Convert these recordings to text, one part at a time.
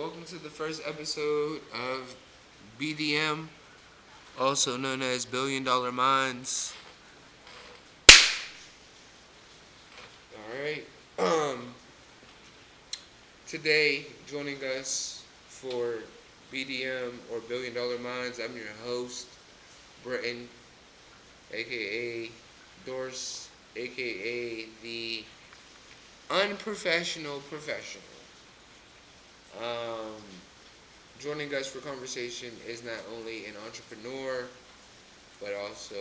welcome to the first episode of BDM, also known as Billion Dollar Minds. Alright, today, joining us for BDM or Billion Dollar Minds, I'm your host, Britton, aka Dorse, aka the unprofessional professional. Joining us for conversation is not only an entrepreneur, but also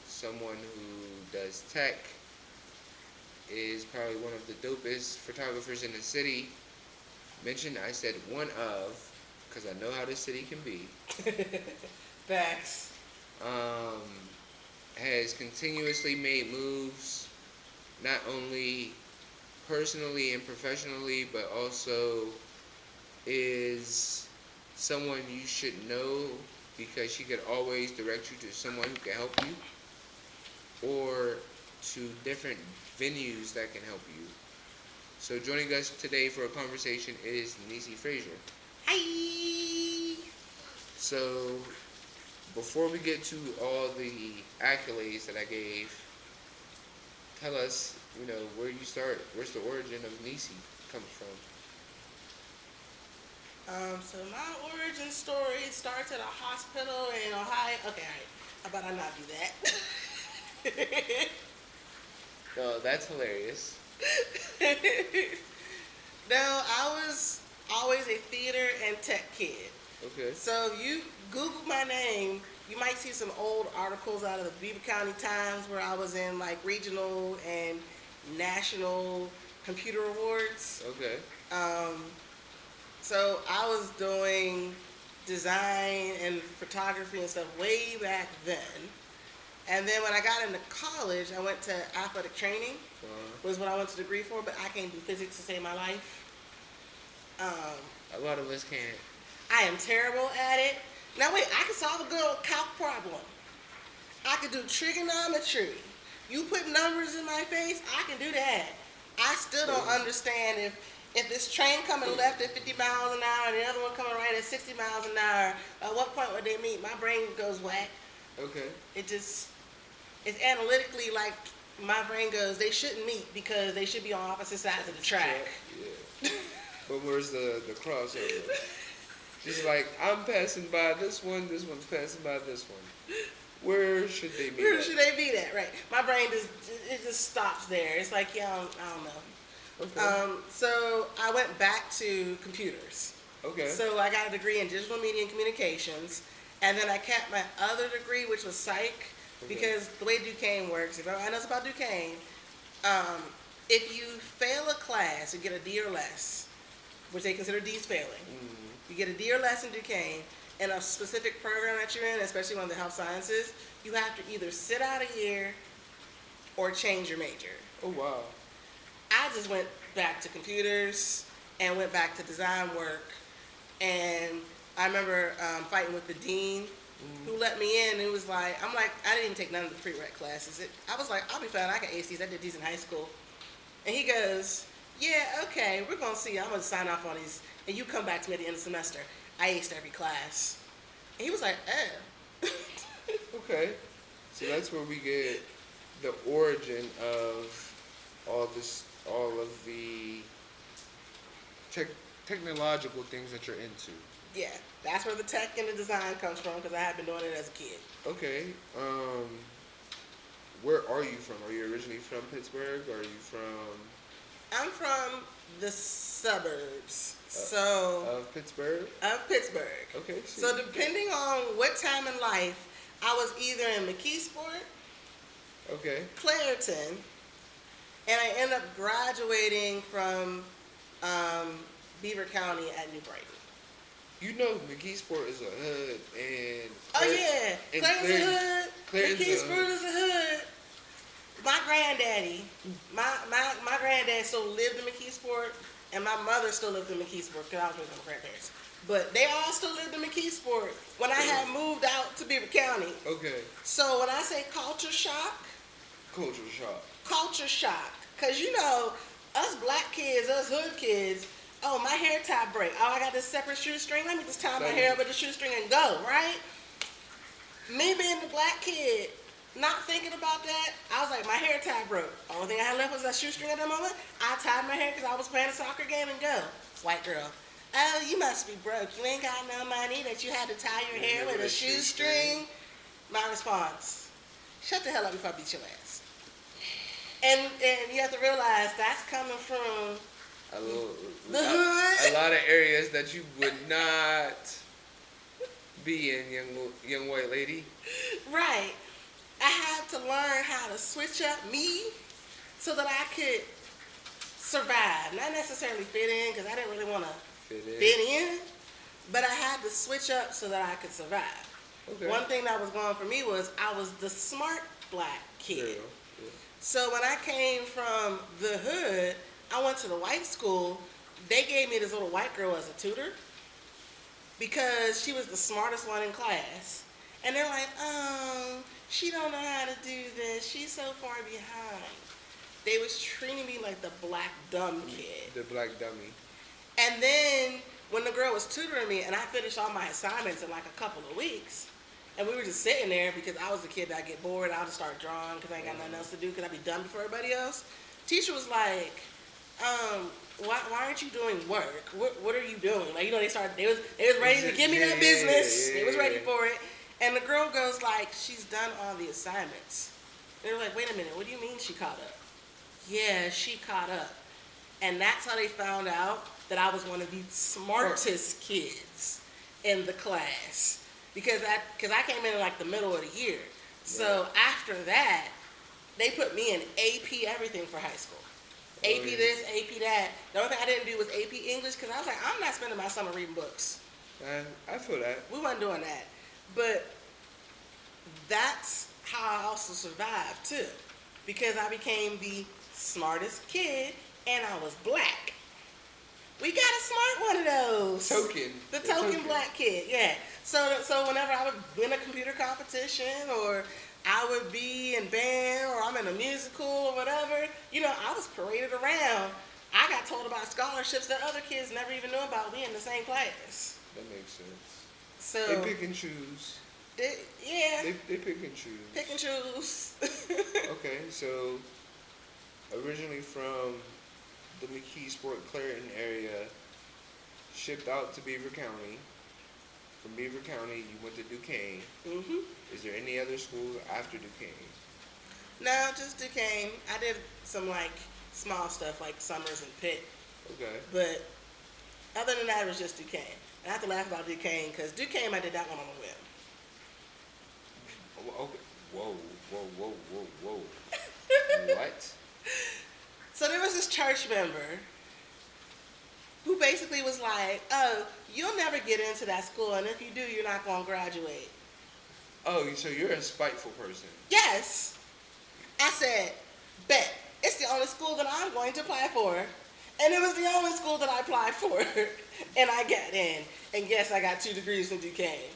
someone who does tech, is probably one of the dopest photographers in the city. I said one of, because I know how this city can be. Facts. Has continuously made moves, not only personally and professionally, but also is someone you should know because she could always direct you to someone who can help you or to different venues that can help you. So joining us today for a conversation is Niece Frazier. Hi. So before we get to all the accolades that I gave, tell us, where you start. Where's the origin of Neicy comes from? So my origin story starts at a hospital in Ohio. Okay, all right. How about I not do that? No, that's hilarious. No, I was always a theater and tech kid. Okay. So if you Google my name, you might see some old articles out of the Beaver County Times where I was in like regional and national computer awards. Okay. So I was doing design and photography and stuff way back then. And then when I got into college, I went to athletic training, was what I went to degree for, but I can't do physics to save my life. A lot of us can't. I am terrible at it. Now wait, I can solve a good calc problem. I can do trigonometry. You put numbers in my face, I can do that. I still don't understand if this train coming left at 50 miles an hour and the other one coming right at 60 miles an hour, at what point would they meet? My brain goes whack. Okay. It's analytically like my brain goes, they shouldn't meet because they should be on opposite sides of the track. Yeah. But where's the crossover? Just like, I'm passing by this one's passing by this one. Where should they be? Where should they be at? Right. My brain just stops there. It's like, I don't know. Okay. So I went back to computers. Okay. So I got a degree in digital media and communications, and then I kept my other degree, which was psych, because the way Duquesne works, if everyone knows about Duquesne, if you fail a class, you get a D or less, which they consider D's failing. Mm-hmm. You get a D or less in Duquesne, in a specific program that you're in, especially one of the health sciences, you have to either sit out a year or change your major. Oh, wow. I just went back to computers and went back to design work. And I remember fighting with the dean who let me in. It was like, I didn't even take none of the prereq classes. I was like, I'll be fine. I can ace these. I did these in high school. And he goes, yeah, okay, we're going to see. I'm going to sign off on these. And you come back to me at the end of the semester. I aced every class. And he was like, oh. Okay. So that's where we get the origin of all of the technological things that you're into. Yeah, that's where the tech and the design comes from, because I had been doing it as a kid. Okay. Where are you from? Are you originally from Pittsburgh? Or are you from... I'm from the suburbs. Of Pittsburgh? Of Pittsburgh. Okay. So depending on what time in life, I was either in McKeesport, okay, Clairton, and I ended up graduating from Beaver County at New Brighton. You know McKeesport is a hood, and... Clairton's a hood. McKeesport is a hood. My granddaddy, my granddad still lived in McKeesport, and my mother still lived in McKeesport, because I was with my grandparents. But they all still lived in McKeesport when I had moved out to Beaver County. Okay. So when I say culture shock. Culture shock. Culture shock. Because, us black kids, us hood kids, Oh, my hair tie break. Oh, I got this separate shoestring. Let me just tie my So- hair up with the shoestring and go, right? Me being the black kid, not thinking about that, I was like, my hair tie broke. Only thing I had left was that shoestring at that moment. I tied my hair because I was playing a soccer game and go. White girl. Oh, you must be broke. You ain't got no money that you had to tie your hair with a shoestring. My response, shut the hell up before I beat your ass. And you have to realize that's coming from the hood. A lot of areas that you would not be in, young white lady. Right. I had to learn how to switch up me so that I could survive. Not necessarily fit in, because I didn't really want to fit in, but I had to switch up so that I could survive. Okay. One thing that was going for me was I was the smart black kid. Yeah. So when I came from the hood, I went to the white school. They gave me this little white girl as a tutor because she was the smartest one in class. And they're like, she don't know how to do this. She's so far behind. They was treating me like the black dumb kid. The black dummy. And then when the girl was tutoring me and I finished all my assignments in like a couple of weeks, and we were just sitting there because I was the kid that get bored. I'll just start drawing because I ain't got nothing else to do because I'd be done before everybody else. Teacher was like, why aren't you doing work? What are you doing? Like, you know, they was ready to give me that business. They was ready for it. And the girl goes like, she's done all the assignments. They were like, wait a minute, what do you mean she caught up? Yeah, she caught up. And that's how they found out that I was one of the smartest kids in the class. Because I came in like the middle of the year. So after that, they put me in AP everything for high school. AP this, AP that. The only thing I didn't do was AP English because I was like, I'm not spending my summer reading books. I feel that. We wasn't doing that. But that's how I also survived too. Because I became the smartest kid and I was black. We got a smart one of those. The token black kid, yeah. So whenever I would win a computer competition or I would be in band or I'm in a musical or whatever, you know, I was paraded around. I got told about scholarships that other kids never even knew about. We in the same class. That makes sense. So they pick and choose. They pick and choose. Pick and choose. Okay, so originally from the McKeesport, Clareton area, shipped out to Beaver County. From Beaver County, you went to Duquesne. Mm-hmm. Is there any other schools after Duquesne? No, just Duquesne. I did some like small stuff like Summers and Pitt. Okay. But other than that, it was just Duquesne. And I have to laugh about Duquesne because Duquesne, I did that one on a whim. Okay. Whoa. What? So there was this church member who basically was like, oh, you'll never get into that school, and if you do, you're not going to graduate. Oh, so you're a spiteful person. Yes. I said, bet. It's the only school that I'm going to apply for. And it was the only school that I applied for. And I got in. And yes, I got 2 degrees from Duquesne.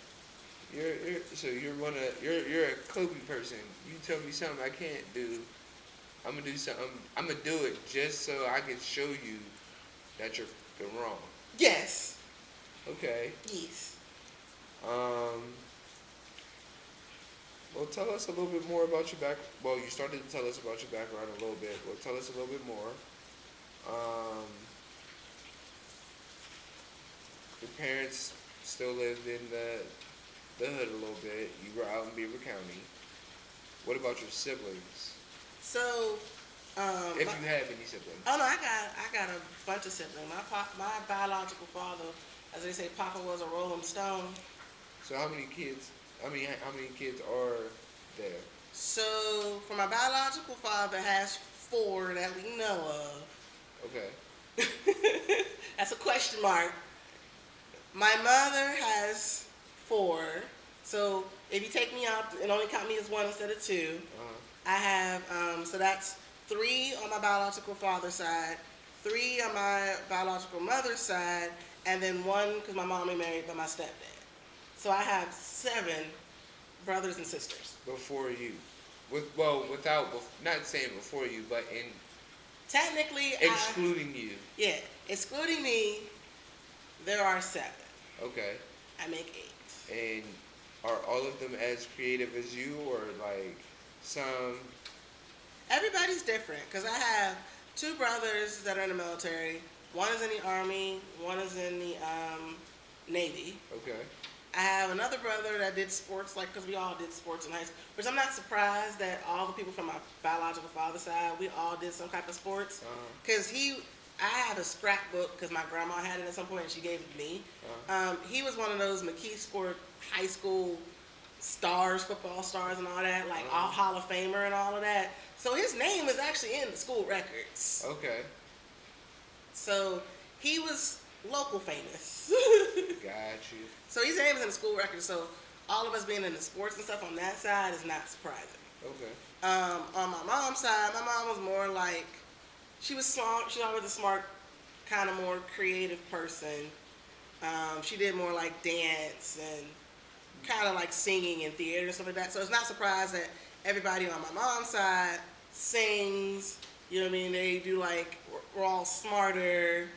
You're a Kobe person. You tell me something I can't do, I'm gonna do something. I'm gonna do it just so I can show you that you're wrong. Yes. Okay. Yes. Well, tell us a little bit more about your back. Well, you started to tell us about your background a little bit. Well, tell us a little bit more. Your parents still lived in the hood a little bit. You were out in Beaver County. What about your siblings? So, if you have any siblings. Oh no, I got a bunch of siblings. My biological father, as they say, Papa was a Rolling Stone. So how many kids? How many kids are there? So, for my biological father has 4 that we know of. Okay. That's a question mark. My mother has 4. So if you take me out and only count me as 1 instead of 2, I have, so that's 3 on my biological father's side, 3 on my biological mother's side, and then 1 because my mom remarried by my stepdad. So I have 7 brothers and sisters. Before you, not saying before you, but Technically, excluding you. Yeah, excluding me, there are 7. Okay. I make 8. And are all of them as creative as you, or like some? Everybody's different because I have 2 brothers that are in the military. One is in the Army. One is in the Navy. Okay. I have another brother that did sports, like, because we all did sports in high school. Which I'm not surprised that all the people from my biological father's side, we all did some type of sports. Because I have a scrapbook because my grandma had it at some point and she gave it to me. He was one of those McKeesport high school stars, football stars and all that, like all Hall of Famer and all of that. So his name is actually in the school records. Okay. So he was local famous. Got you. So his name is in the school records. So all of us being in the sports and stuff on that side is not surprising. Okay. On my mom's side, my mom was more like, she was smart. She was always a smart, kind of more creative person. She did more like dance and kind of like singing and theater and stuff like that. So it's not surprised that everybody on my mom's side sings. You know what I mean? They do like, we're all smarter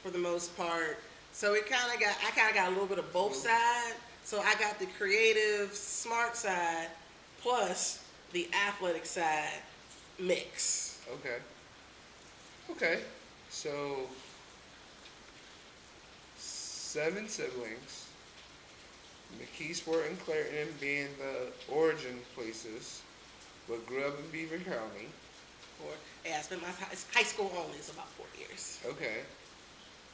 for the most part. So I kind of got a little bit of both sides. So I got the creative, smart side plus the athletic side mix. Okay. Okay. So 7 siblings. McKeesport and Clairton being the origin places, but grew up in Beaver County. I spent my high school only, so about 4 years. Okay.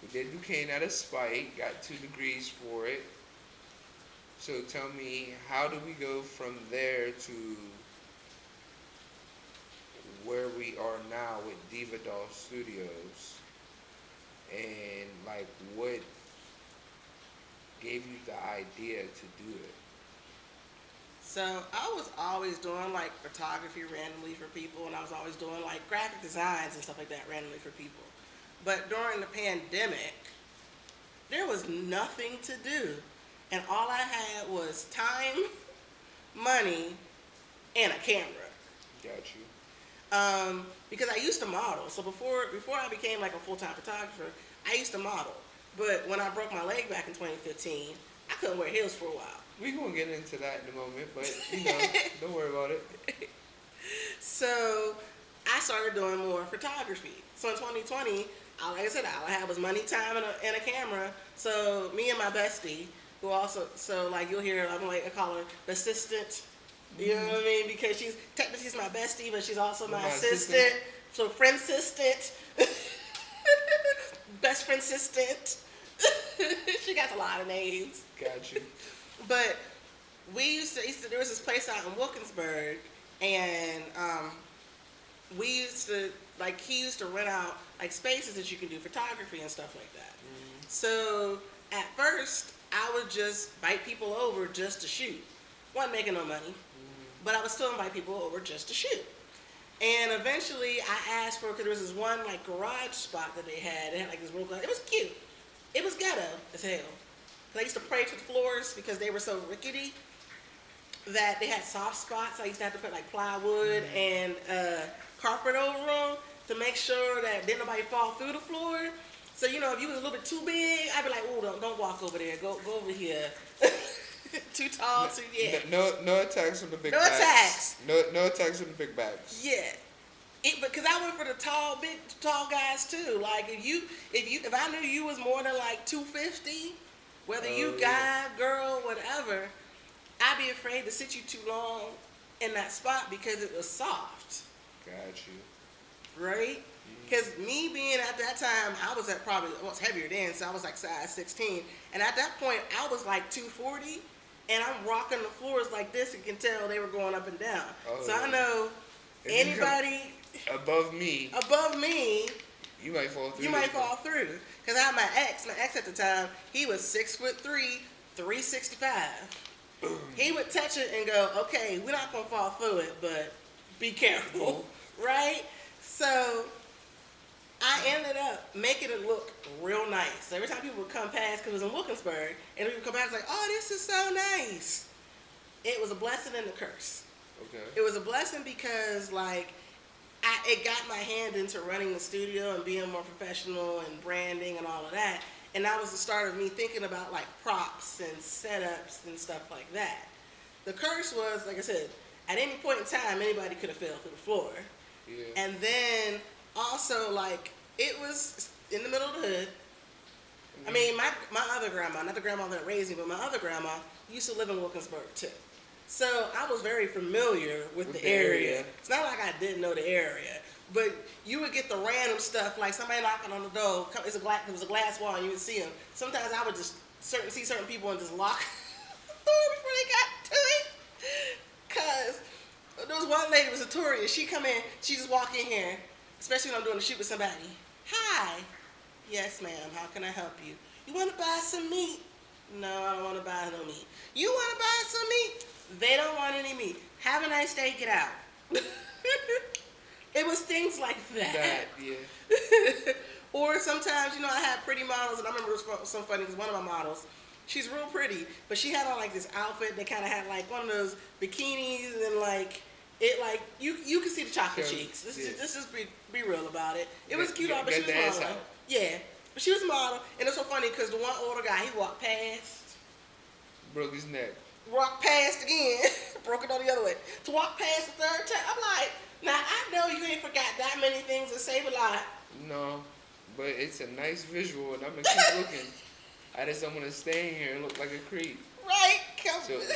We did Duquesne out of spite, got 2 degrees for it. So tell me, how do we go from there to where we are now with Diva Doll Studios? And like, what gave you the idea to do it? So I was always doing like photography randomly for people, and I was always doing like graphic designs and stuff like that randomly for people. But during the pandemic, there was nothing to do. And all I had was time, money, and a camera. Got you. Because I used to model. So before I became like a full-time photographer, I used to model. But when I broke my leg back in 2015, I couldn't wear heels for a while. We're going to get into that in a moment, but, you know, don't worry about it. So I started doing more photography. So in 2020, like I said, all I had was money, time, and a camera. So me and my bestie, who also, so like you'll hear, I call her the assistant. You know what I mean? Because technically she's my bestie, but she's also my assistant. So friend assistant, best friend assistant. She got a lot of names. Got you. But we used to there was this place out in Wilkinsburg, and we used to, like, he used to rent out like spaces that you can do photography and stuff like that. So at first I would just invite people over just to shoot. Wasn't making no money, but I would still invite people over just to shoot. And eventually I asked for, because there was this one like garage spot that they had. They had like this real, it was cute. It was ghetto as hell. I used to pray to the floors because they were so rickety that they had soft spots. I used to have to put like plywood and carpet over them to make sure that didn't nobody fall through the floor. So, you know, if you was a little bit too big, I'd be like, oh, don't walk over there. Go over here. Too tall, too, yeah. No attacks on the big bags. No attacks. No attacks on the big bags. Yeah. Because I went for the tall guys too. Like if I knew you was more than like 250, whether you guy, girl, whatever, I'd be afraid to sit you too long in that spot because it was soft. Got you. Right? Because me being at that time, I was heavier then, so I was like size 16. And at that point, I was like 240, and I'm rocking the floors like this. You can tell they were going up and down. So I know anybody above me, you might fall through. Because I had my ex at the time, he was 6'3", 365. Boom. He would touch it and go, okay, we're not going to fall through it, but be careful, right? So I ended up making it look real nice. So every time people would come past, because it was in Wilkinsburg, and we would come past like, oh, this is so nice. It was a blessing and a curse. Okay. It was a blessing because, like, it got my hand into running the studio and being more professional and branding and all of that. And that was the start of me thinking about like props and setups and stuff like that. The curse was, like I said, at any point in time, anybody could have fell through the floor. Yeah. And then also, like, it was in the middle of the hood. I mean, my other grandma, not the grandma that raised me, but my other grandma used to live in Wilkinsburg too. So I was very familiar with the area. It's not like I didn't know the area, but you would get the random stuff, like somebody knocking on the door. There was a glass wall, and you would see them. Sometimes I would just see certain people and just lock the door before they got to it. Cause there was one lady, was a tourist. She come in, she just walk in here, especially when I'm doing a shoot with somebody. Hi. Yes, ma'am. How can I help you? You want to buy some meat? No, I don't want to buy no meat. You want to buy some meat? They don't want any meat. Have a nice day. Get out. It was things like that. Yeah. Or sometimes, I had pretty models, and I remember it was so funny because one of my models, she's real pretty, but she had on like this outfit that kind of had like one of those bikinis, and like it like you could see the chocolate cheeks. Let's just be real about it. It was a cute outfit, but she was modeling. Yeah, but she was a model, and it's so funny because the one older guy, he walked past, broke his neck. Walked past again, broke it on the other way. To walk past the third time, I'm like, now I know you ain't forgot that many things to save a lot. No, but it's a nice visual, and I'm gonna keep looking. I just don't want to stay in here and look like a creep. Right.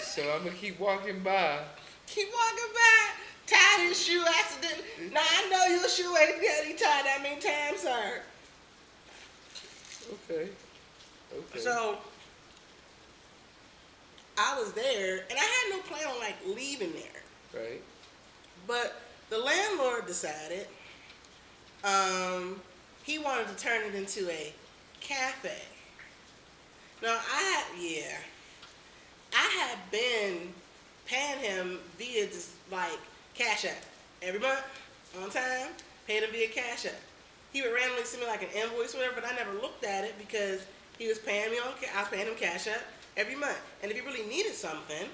So I'm gonna keep walking by. Keep walking by. Tied his shoe accidentally. Now I know your shoe ain't getting tied that many times, sir. Okay. So I was there, and I had no plan on like leaving there. Right. But the landlord decided he wanted to turn it into a cafe. Now I had been paying him via just like Cash App every month on time. Paid him via Cash App. He would randomly send me like an invoice or whatever, but I never looked at it because he was paying me I was paying him Cash App every month. And if he really needed something,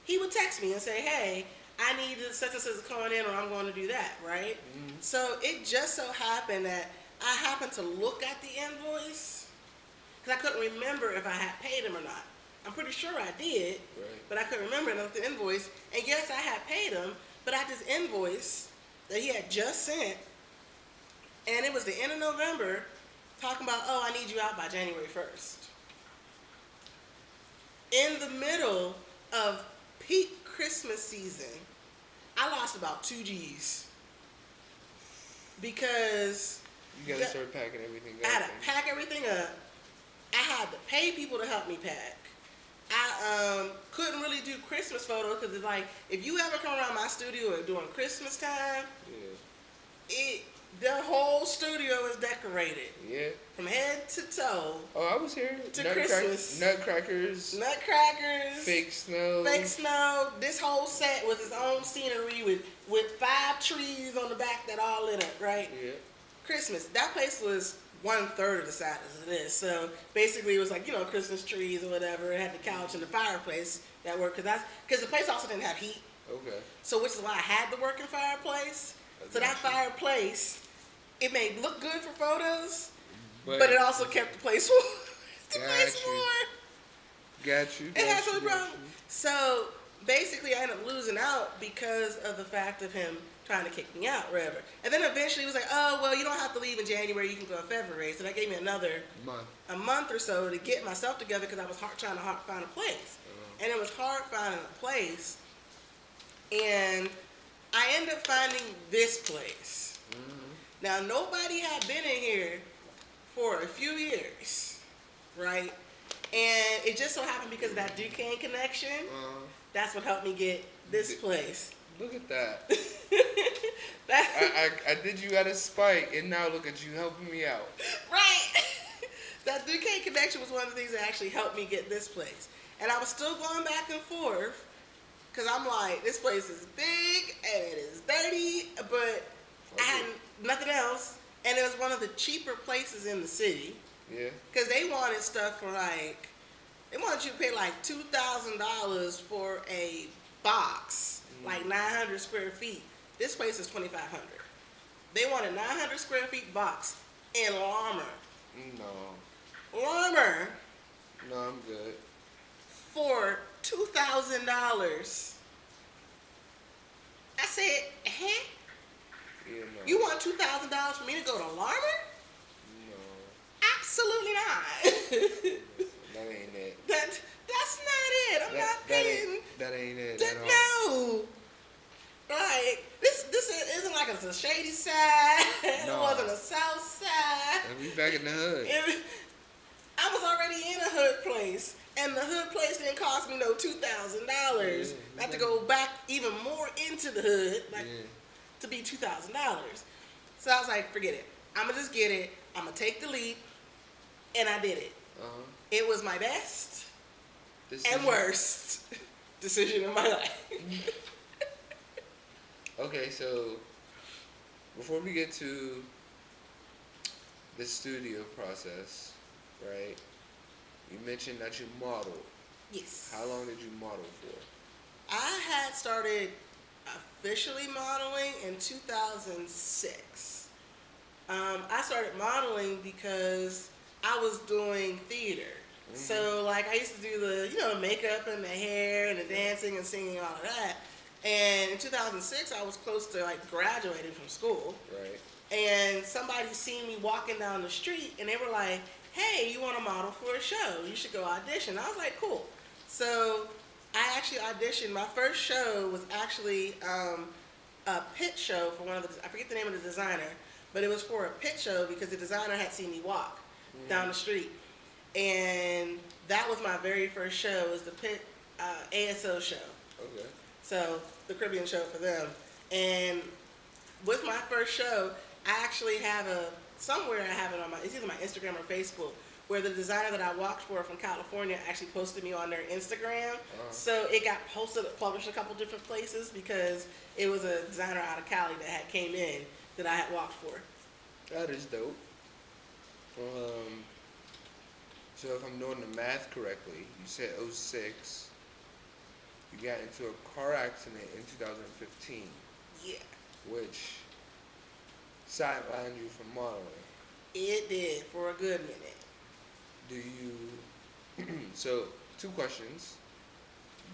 he would text me and say, "Hey, I need such and such coming in, or I'm going to do that," right? Mm-hmm. So it just so happened that I happened to look at the invoice because I couldn't remember if I had paid him or not. I'm pretty sure I did, right, but I couldn't remember the invoice. And yes, I had paid him, but I had this invoice that he had just sent, and it was the end of November, talking about, "Oh, I need you out by January 1st. In the middle of peak Christmas season, I lost about 2 G's because you gotta start packing everything up. I had to pack everything up. I had to pay people to help me pack. I couldn't really do Christmas photos because it's like, if you ever come around my studio during Christmas time, the whole studio is decorated. Yeah. From head to toe. Oh, I was here. To Christmas. Nutcrackers. Fake snow. This whole set was its own scenery with 5 trees on the back that all lit up, right? Yeah. Christmas. That place was 1/3 of the size of this. So basically it was like, Christmas trees or whatever. It had the couch and the fireplace that worked because the place also didn't have heat. Okay. So which is why I had the working fireplace. So that fireplace, it made look good for photos, but it also kept the place warm. Got you. It had some problem. So basically I ended up losing out because of the fact of him trying to kick me out, wherever. And then eventually he was like, "Oh, well, you don't have to leave in January. You can go in February." So that gave me another month or so to get myself together because I was trying to find a place. And it was hard finding a place. And I ended up finding this place. Mm-hmm. Now, nobody had been in here for a few years, right? And it just so happened because of that Duquesne connection, that's what helped me get this place. Look at that. I did you out of spite, and now look at you helping me out. Right. That Duquesne connection was one of the things that actually helped me get this place. And I was still going back and forth, because I'm like, this place is big, and it is dirty, but I had nothing else. And it was one of the cheaper places in the city. Yeah. Because they wanted stuff for they wanted you to pay like $2,000 for a box, like 900 square feet. This place is $2,500. They wanted 900 square feet box in Larmer. No. Larmer. No, I'm good. For $2,000. I said, huh? Yeah, no. You want $2,000 for me to go to Larmer? No. Absolutely not. That ain't it. That's not it. I'm not paying. That ain't it at all. No. Like this isn't like it's a shady side. No. It wasn't a south side. And we back in the hood. I was already in a hood place, and the hood place didn't cost me no $2,000. Not to go back even more into the hood, to be $2,000. So I was like, forget it. I'm gonna just get it. I'm gonna take the leap, and I did it. It was my best and worst decision in my life. Okay, so before we get to the studio process, right? You mentioned that you modeled. Yes. How long did you model for? I had started officially modeling in 2006. I started modeling because I was doing theater. Mm-hmm. So like I used to do the makeup and the hair and the dancing and singing and all of that. And in 2006 I was close to like graduating from school. Right. And somebody seen me walking down the street and they were like, hey, you want to model for a show? You should go audition. I was like, cool. So I actually auditioned. My first show was actually a pit show for one of the, I forget the name of the designer, but it was for a pit show because the designer had seen me walk down the street. And that was my very first show, was the pit ASO show. Okay. So the Caribbean show for them. And with my first show, I actually have somewhere I have it on it's either my Instagram or Facebook, where the designer that I walked for from California actually posted me on their Instagram. So it got published a couple different places because it was a designer out of Cali that had came in that I had walked for. That is dope. So if I'm doing the math correctly, you said 06. You got into a car accident in 2015. Yeah. Which sidelined you from modeling. It did, for a good minute. Do you, so 2 questions.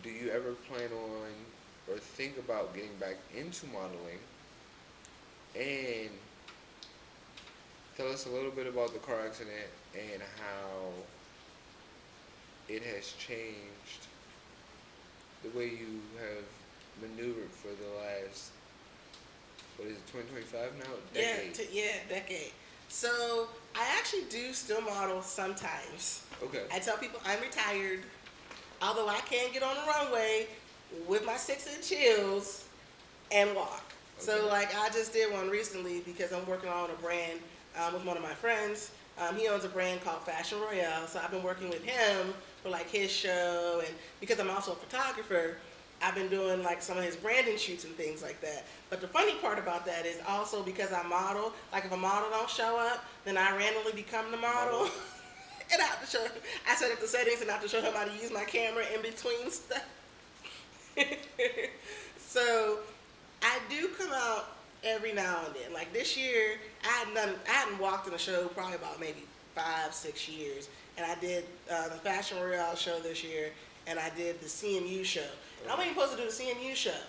Do you ever plan on or think about getting back into modeling? And tell us a little bit about the car accident and how it has changed the way you have maneuvered for the last, what is it, 2025 now? Decade. Decade. So I actually do still model sometimes. Okay. I tell people I'm retired, although I can get on the runway with my 6-inch heels and walk. Okay. So like I just did one recently because I'm working on a brand with one of my friends. He owns a brand called Fashion Royale, so I've been working with him for like his show, and because I'm also a photographer, I've been doing like some of his branding shoots and things like that. But the funny part about that is also because I model, like if a model don't show up, then I randomly become the model. And I have to show, I set up the settings and I have to show him how to use my camera in between stuff. So I do come out every now and then. Like this year, I hadn't walked in a show probably about maybe 5-6 years. And I did the Fashion Royale show this year, and I did the CMU show. And I wasn't supposed to do the CMU show.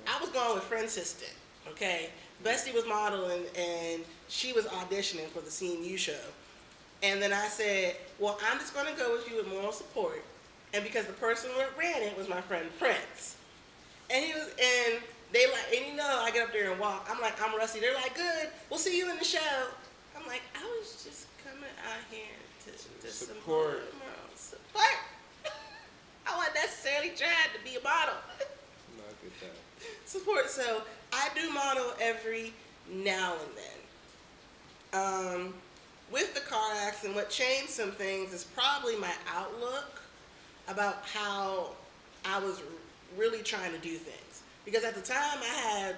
I was going with Friend Assistant, okay? Bestie was modeling, and she was auditioning for the CMU show. And then I said, well, I'm just going to go with you with moral support. And because the person that ran it was my friend Prince. And they like, and you know, I get up there and walk. I'm like, I'm rusty. They're like, good, we'll see you in the show. I'm like, I was just coming out here to support. Support. I wasn't necessarily trying to be a model. No, I get that. Support. So I do model every now and then. With the car accident, what changed some things is probably my outlook about how I was really trying to do things. Because at the time I had,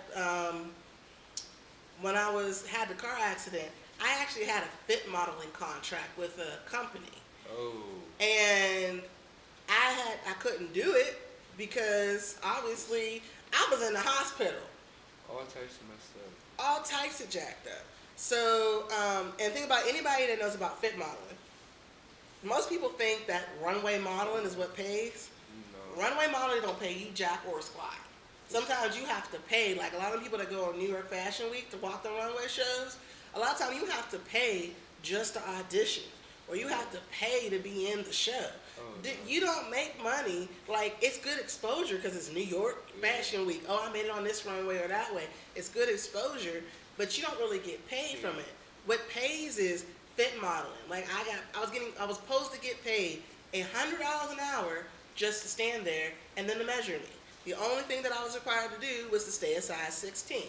when I had the car accident, I actually had a fit modeling contract with a company. Oh. And I couldn't do it because obviously I was in the hospital. All types of messed up. All types of jacked up. So, and think about anybody that knows about fit modeling. Most people think that runway modeling is what pays. No. Runway modeling don't pay you jack or squat. Sometimes you have to pay, like a lot of people that go on New York Fashion Week to walk the runway shows, a lot of times you have to pay just to audition, or you have to pay to be in the show. Oh, no. You don't make money, like it's good exposure because it's New York Fashion Week. Oh, I made it on this runway or that way. It's good exposure, but you don't really get paid from it. What pays is fit modeling. Like I was supposed to get paid $100 an hour just to stand there and then to measure me. The only thing that I was required to do was to stay a size 16.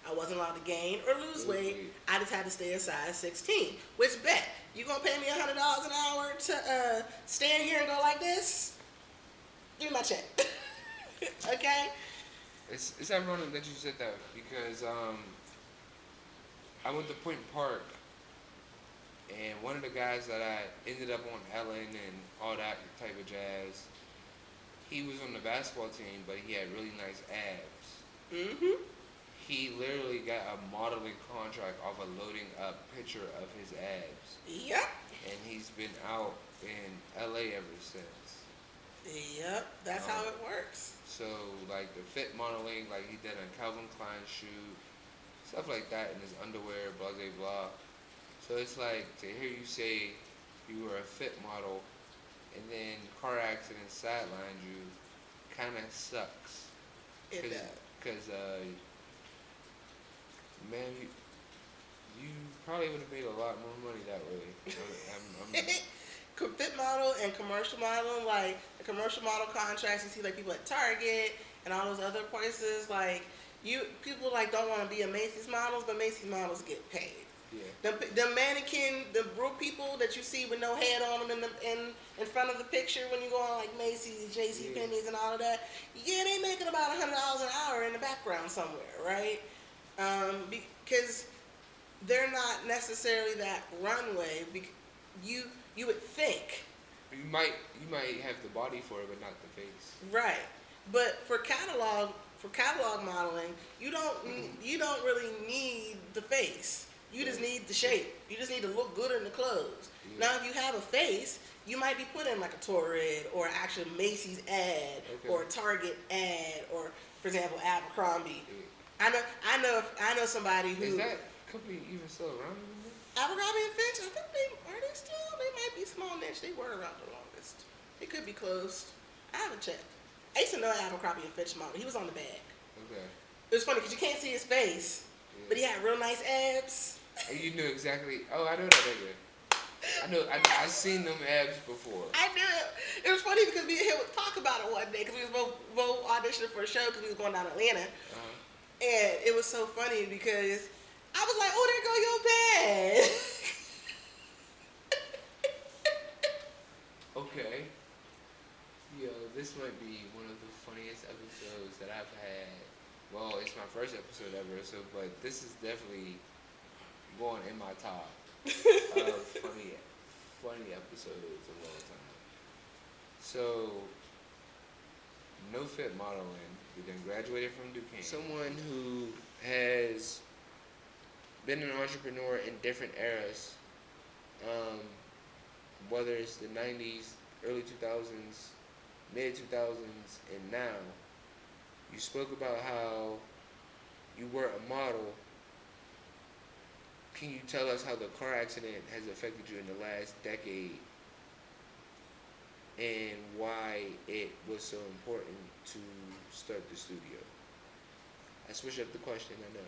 I wasn't allowed to gain or lose weight. I just had to stay a size 16. Which bet, you gonna pay me $100 an hour to stand here and go like this? Give me my check. Okay? It's ironic that you said that because I went to Point Park, and one of the guys that I ended up on Ellen and all that type of jazz, he was on the basketball team, but he had really nice abs. Mm-hmm. He literally got a modeling contract off a loading up picture of his abs. Yep. And he's been out in LA ever since. Yep, that's how it works. So, like the fit modeling, like he did a Calvin Klein shoot, stuff like that in his underwear, blah, blah, blah. So it's like to hear you say you were a fit model and then car accident sidelined you kind of sucks. It does. Because, man, you probably would have made a lot more money that way. Fit model and commercial model, like the commercial model contracts, you see like people at Target and all those other places, like people like don't want to be a Macy's models, but Macy's models get paid. Yeah. The mannequin, the broke people that you see with no head on them in front of the picture when you go on like Macy's, JC Penney's, and all of that. Yeah, they making about $100 an hour in the background somewhere, right? Because they're not necessarily that runway. You would think. You might have the body for it, but not the face. Right, but for catalog modeling, you don't really need the face. You just need the shape. You just need to look good in the clothes. Yeah. Now, if you have a face, you might be put in like a Torrid or actual Macy's ad or a Target ad or, for example, Abercrombie. Yeah. I know somebody who. Is that company even still around anymore? Abercrombie and Fitch. I think are they still? They might be small niche. They were around the longest. It could be closed. I haven't checked. I used to know Abercrombie and Fitch model. He was on the bag. Okay. It was funny because you can't see his face, but he had real nice abs. You knew exactly. Oh, I know that nigga. I know. I seen them abs before. I knew it. It was funny because me and him would talk about it one day because we was both auditioning for a show because we was going down to Atlanta, and it was so funny because I was like, "Oh, there go your bag." Okay. Yo, this might be one of the funniest episodes that I've had. Well, it's my first episode ever, but this is definitely going in my top of funny episodes of all time. So, no fit modeling. You then graduated from Duquesne. Someone who has been an entrepreneur in different eras, whether it's the 90s, early 2000s, mid 2000s, and now. You spoke about how you were a model. Can you tell us how the car accident has affected you in the last decade and why it was so important to start the studio? I switched up the question, I know.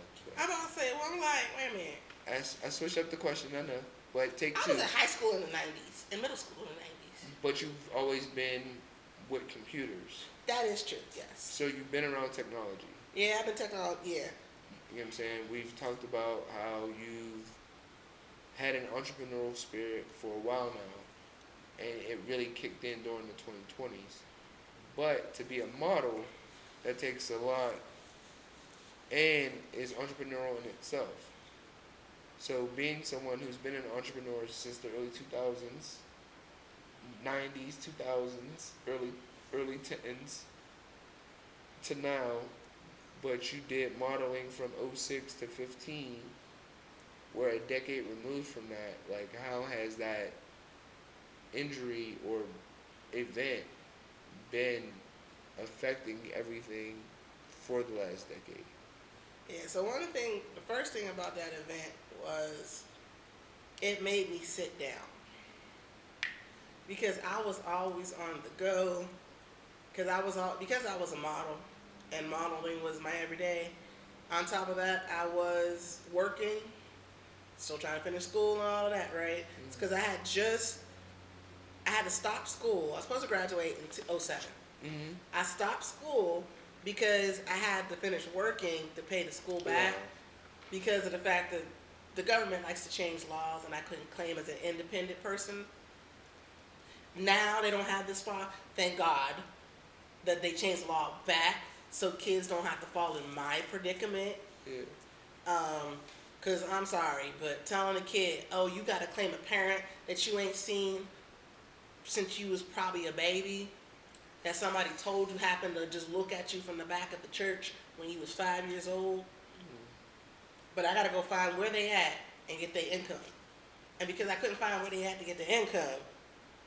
I'm about to say, well, I'm like, wait a minute. I switched up the question, I know. But take two. I was in high school in the 90s, in middle school in the 90s. But you've always been with computers. That is true, yes. So you've been around technology. Yeah, I've been technology, yeah. You know what I'm saying? We've talked about how you've had an entrepreneurial spirit for a while now, and it really kicked in during the 2020s. But to be a model, that takes a lot and is entrepreneurial in itself. So being someone who's been an entrepreneur since the early 2000s, 90s, 2000s, early 10s, to now but you did modeling from '06 to 15. We're a decade removed from that. Like, how has that injury or event been affecting everything for the last decade? Yeah, so the first thing about that event was it made me sit down because I was always on the go because I was a model and modeling was my everyday. On top of that, I was working, still trying to finish school and all of that, right? It's because I had to stop school. I was supposed to graduate in '07. Mm-hmm. I stopped school because I had to finish working to pay the school back because of the fact that the government likes to change laws and I couldn't claim as an independent person. Now they don't have this law. Thank God that they changed the law back so kids don't have to fall in my predicament. Yeah. Because I'm sorry, but telling a kid, oh, you got to claim a parent that you ain't seen since you was probably a baby, that somebody told you happened to just look at you from the back of the church when you was 5 years old. Mm-hmm. But I got to go find where they at and get their income. And because I couldn't find where they at to get the income,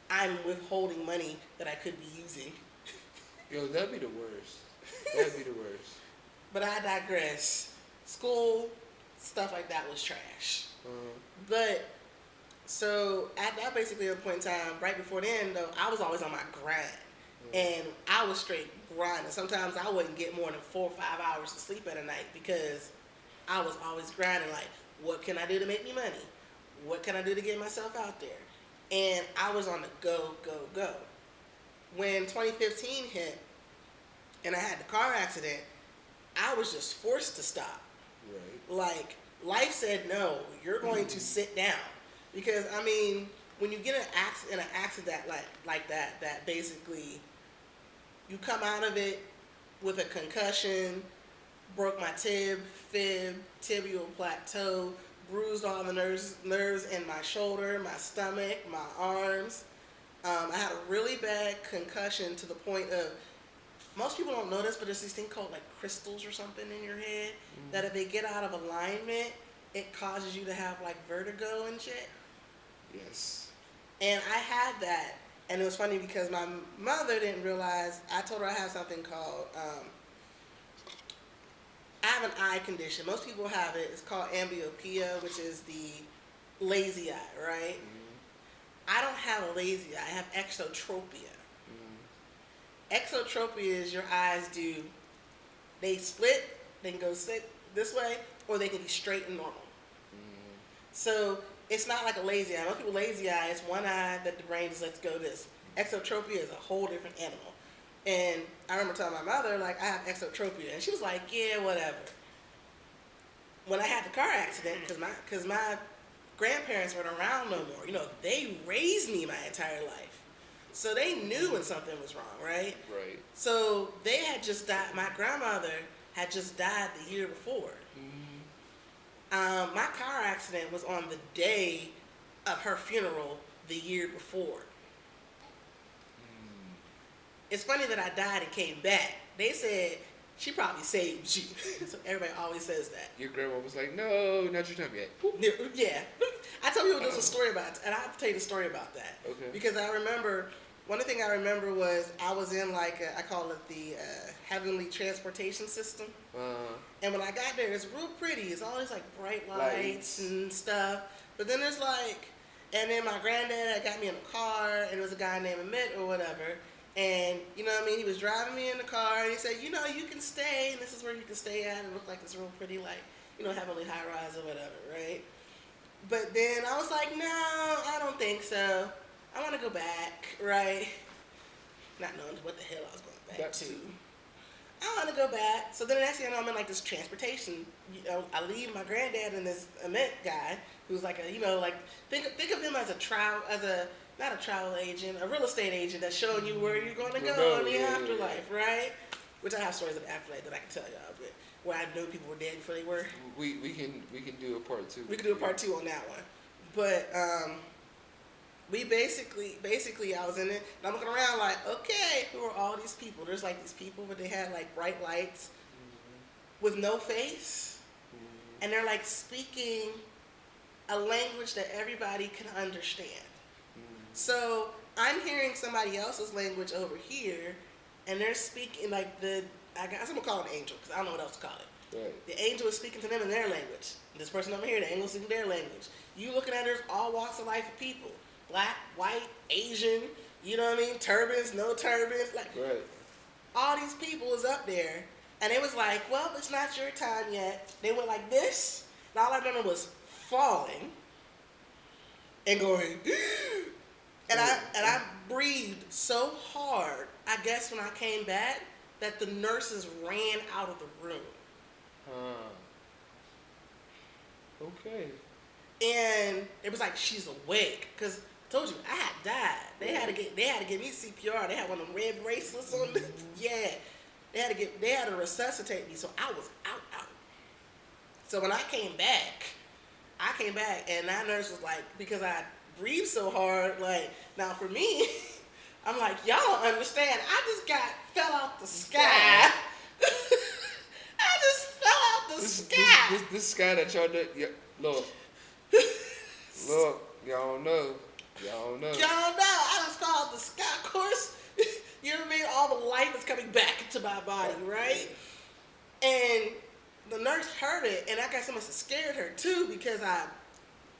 I'm withholding money that I could be using. Yo, that'd be the worst. That'd be the worst. But I digress. School, stuff like that was trash. But, so at that basically point in time, right before then though, I was always on my grind. And I was straight grinding. Sometimes I wouldn't get more than 4 or 5 hours of sleep at a night because I was always grinding like, what can I do to make me money? What can I do to get myself out there? And I was on the go, go, go. When 2015 hit and I had the car accident, I was just forced to stop. Right. Like, life said, no, you're going to sit down. Because, I mean, when you get in an accident like that, that basically you come out of it with a concussion, broke my fib, tibial plateau, bruised all the nerves in my shoulder, my stomach, my arms. I had a really bad concussion to the point of, most people don't know this, but there's this thing called like crystals or something in your head that if they get out of alignment, it causes you to have like vertigo and shit. Yes. And I had that, and it was funny because my mother didn't realize, I told her I have something called, I have an eye condition. Most people have it. It's called amblyopia, which is the lazy eye, right? Mm-hmm. I don't have a lazy eye. I have exotropia. Mm-hmm. Exotropia is your eyes they split, they can go sit this way, or they can be straight and normal. Mm-hmm. So it's not like a lazy eye. Most people lazy eye, it's one eye that the brain just lets go this. Exotropia is a whole different animal. And I remember telling my mother, like, I have exotropia. And she was like, yeah, whatever. When I had the car accident, because my grandparents weren't around no more. You know, they raised me my entire life. So they knew when something was wrong, right? Right. So they had just died. My grandmother had just died the year before. Mm-hmm. My car accident was on the day of her funeral the year before. It's funny that I died and came back. They said she probably saved you. So everybody always says that. Your grandma was like, no, not your time yet. Yeah. I tell people there's a story about it, and I have to tell you the story about that. Okay. Because I remember, one thing I remember was I was in like, I call it the heavenly transportation system. And when I got there, it's real pretty. It's all these like bright lights and stuff. But then there's like, and then my granddad had got me in a car, and it was a guy named Amit or whatever. And, you know what I mean, he was driving me in the car, and he said, you know, you can stay, and this is where you can stay at. And it looked like this real pretty, like, you know, heavenly high-rise or whatever, right? But then I was like, no, I don't think so. I want to go back, right? Not knowing what the hell I was going back to. I want to go back. So then the next thing I know, I'm in, like, this transportation. You know, I leave my granddad and this Amit guy, who's like a, you know, like, think of him as not a travel agent, a real estate agent that's showing you where you're going to go in the afterlife, right? Which I have stories of the afterlife that I can tell y'all, but where I knew people were dead before they were. We can do a part 2. We can do a part 2 on that one. But we basically I was in it, and I'm looking around like, okay, who are all these people? There's like these people, but they had like bright lights. with no face, and they're like speaking a language that everybody can understand. So I'm hearing somebody else's language over here, and they're speaking like I guess I'm gonna call it an angel because I don't know what else to call it. Right. The angel is speaking to them in their language. This person over here, the angel is speaking their language. You looking at there's all walks of life of people: black, white, Asian. You know what I mean? Turbans, no turbans, like Right. all these people is up there, and it was like, well, it's not your time yet. They went like this, and all I remember was falling and going, and I breathed so hard. I guess when I came back, that the nurses ran out of the room. Okay. And it was like, she's awake, because I told you I had died. They had to give me CPR. They had one of them red bracelets on. Yeah, they had to resuscitate me. So I was out. So when I came back, and that nurse was like, because I breathed so hard, like, now for me, I'm like, y'all don't understand. I just fell out the sky. I just fell out the sky. This sky that y'all did, look, y'all don't know. Y'all know. I just fell out the sky. Of course, you know what I mean? All the life is coming back into my body, right? And the nurse heard it, and I guess it must have scared her too, because I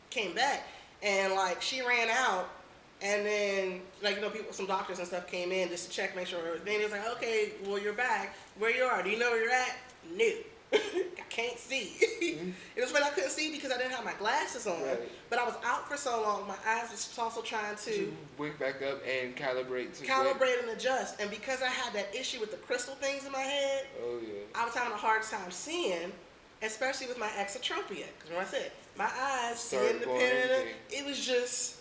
came back, and like she ran out, and then like, you know, some doctors and stuff came in just to check, make sure everything. It was like, okay, well, you're back. Where you are? Do you know where you're at? No. I can't see. It was when I couldn't see because I didn't have my glasses on. Right. But I was out for so long, my eyes was also trying to wake back up and calibrate. And adjust. And because I had that issue with the crystal things in my head, I was having a hard time seeing, especially with my exotropia. Because when I said my eyes see independent, it was just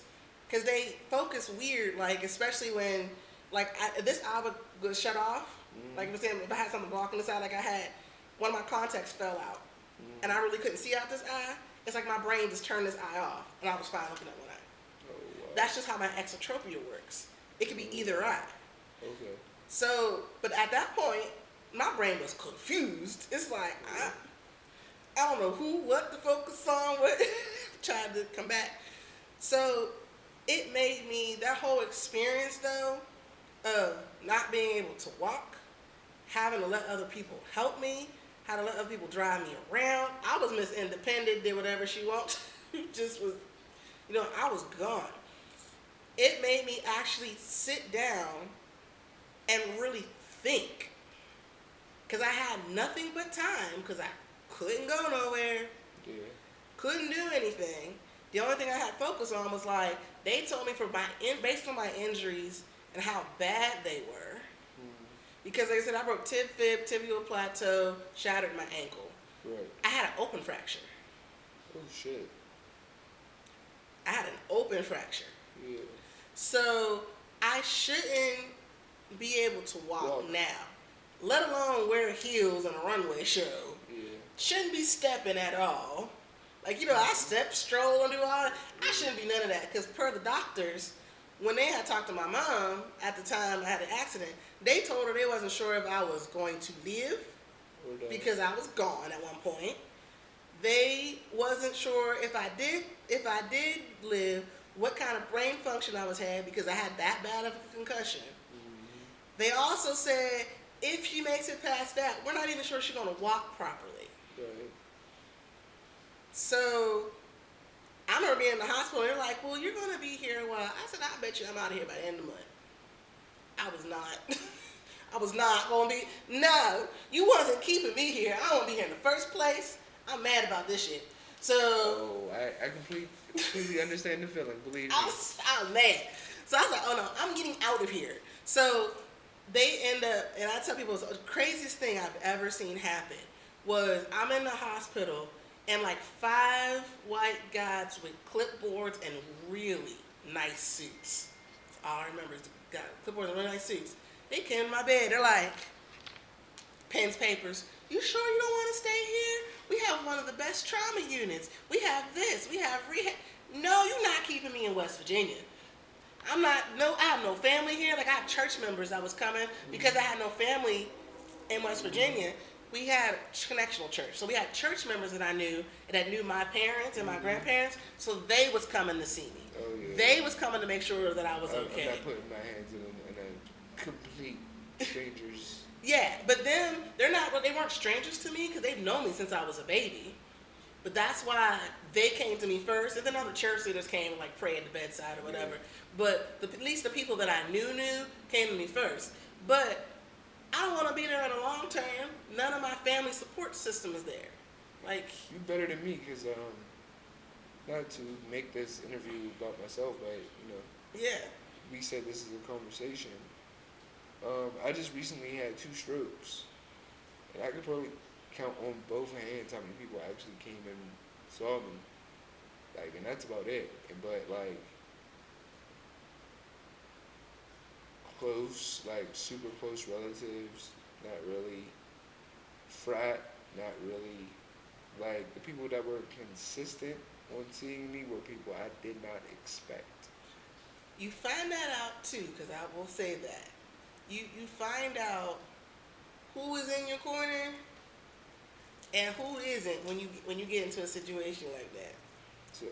because they focus weird. Like especially when this eye would shut off. Like if I had something blocking this eye, like I had. One of my contacts fell out, and I really couldn't see out this eye. It's like my brain just turned this eye off, and I was fine looking at one eye. Oh, wow. That's just how my exotropia works. It could be either eye. Okay. So, but at that point, my brain was confused. It's like, I don't know what to focus on, what, trying to come back. So, it made me, that whole experience, though, of not being able to walk, having to let other people help me, how to let other people drive me around. I was Miss Independent, did whatever she wants. Just was, I was gone. It made me actually sit down and really think. Because I had nothing but time, because I couldn't go nowhere, couldn't do anything. The only thing I had focus on was like, they told me based on my injuries and how bad they were, because like I said, I broke tib, fib, tibial plateau, shattered my ankle. Right. I had an open fracture. Oh, shit. I had an open fracture. Yeah. So I shouldn't be able to walk now, let alone wear heels on a runway show. Yeah. Shouldn't be stepping at all. Like, I step, stroll, and do all that. I shouldn't be none of that, because per the doctors, when they had talked to my mom at the time I had an accident, they told her they wasn't sure if I was going to live because I was gone at one point. They wasn't sure if I did live, what kind of brain function I was having, because I had that bad of a concussion. Mm-hmm. They also said if she makes it past that, we're not even sure she's going to walk properly. Right. So I remember being in the hospital, they're like, well, you're going to be here a while. I said, I bet you I'm out of here by the end of the month. I was not. I was not going to be. No, you wasn't keeping me here. I won't be here in the first place. I'm mad about this shit. So. I completely understand the feeling, believe me. I was mad. So I was like, oh no, I'm getting out of here. So they end up, and I tell people, the craziest thing I've ever seen happen was I'm in the hospital, and like 5 white guys with clipboards and really nice suits. That's all I remember is the guy, clipboards and really nice suits. They came to my bed. They're like, pens, papers. You sure you don't want to stay here? We have one of the best trauma units. We have this. We have rehab. No, you're not keeping me in West Virginia. I have no family here. Like, I have church members that was coming because I had no family in West Virginia. we had connectional church. So we had church members that I knew that knew my parents and my grandparents. So they was coming to see me. Oh, yeah. They was coming to make sure that I was okay. I'm not putting my hands in a complete strangers. Yeah, but then they weren't strangers to me because they've known me since I was a baby. But that's why they came to me first, and then other church leaders came and like pray at the bedside or whatever. Yeah. But at least the people that I knew came to me first. But I don't want to be there in the long term. None of my family support system is there. Like, you better than me, because not to make this interview about myself, but yeah, we said this is a conversation. I just recently had 2 strokes, and I could probably count on both hands how many people actually came and saw me. Like, and that's about it. But like close, like super close relatives, not really. Frat, not really. Like, the people that were consistent on seeing me were people I did not expect. You find that out too, because I will say that. You find out who is in your corner and who isn't when you get into a situation like that. So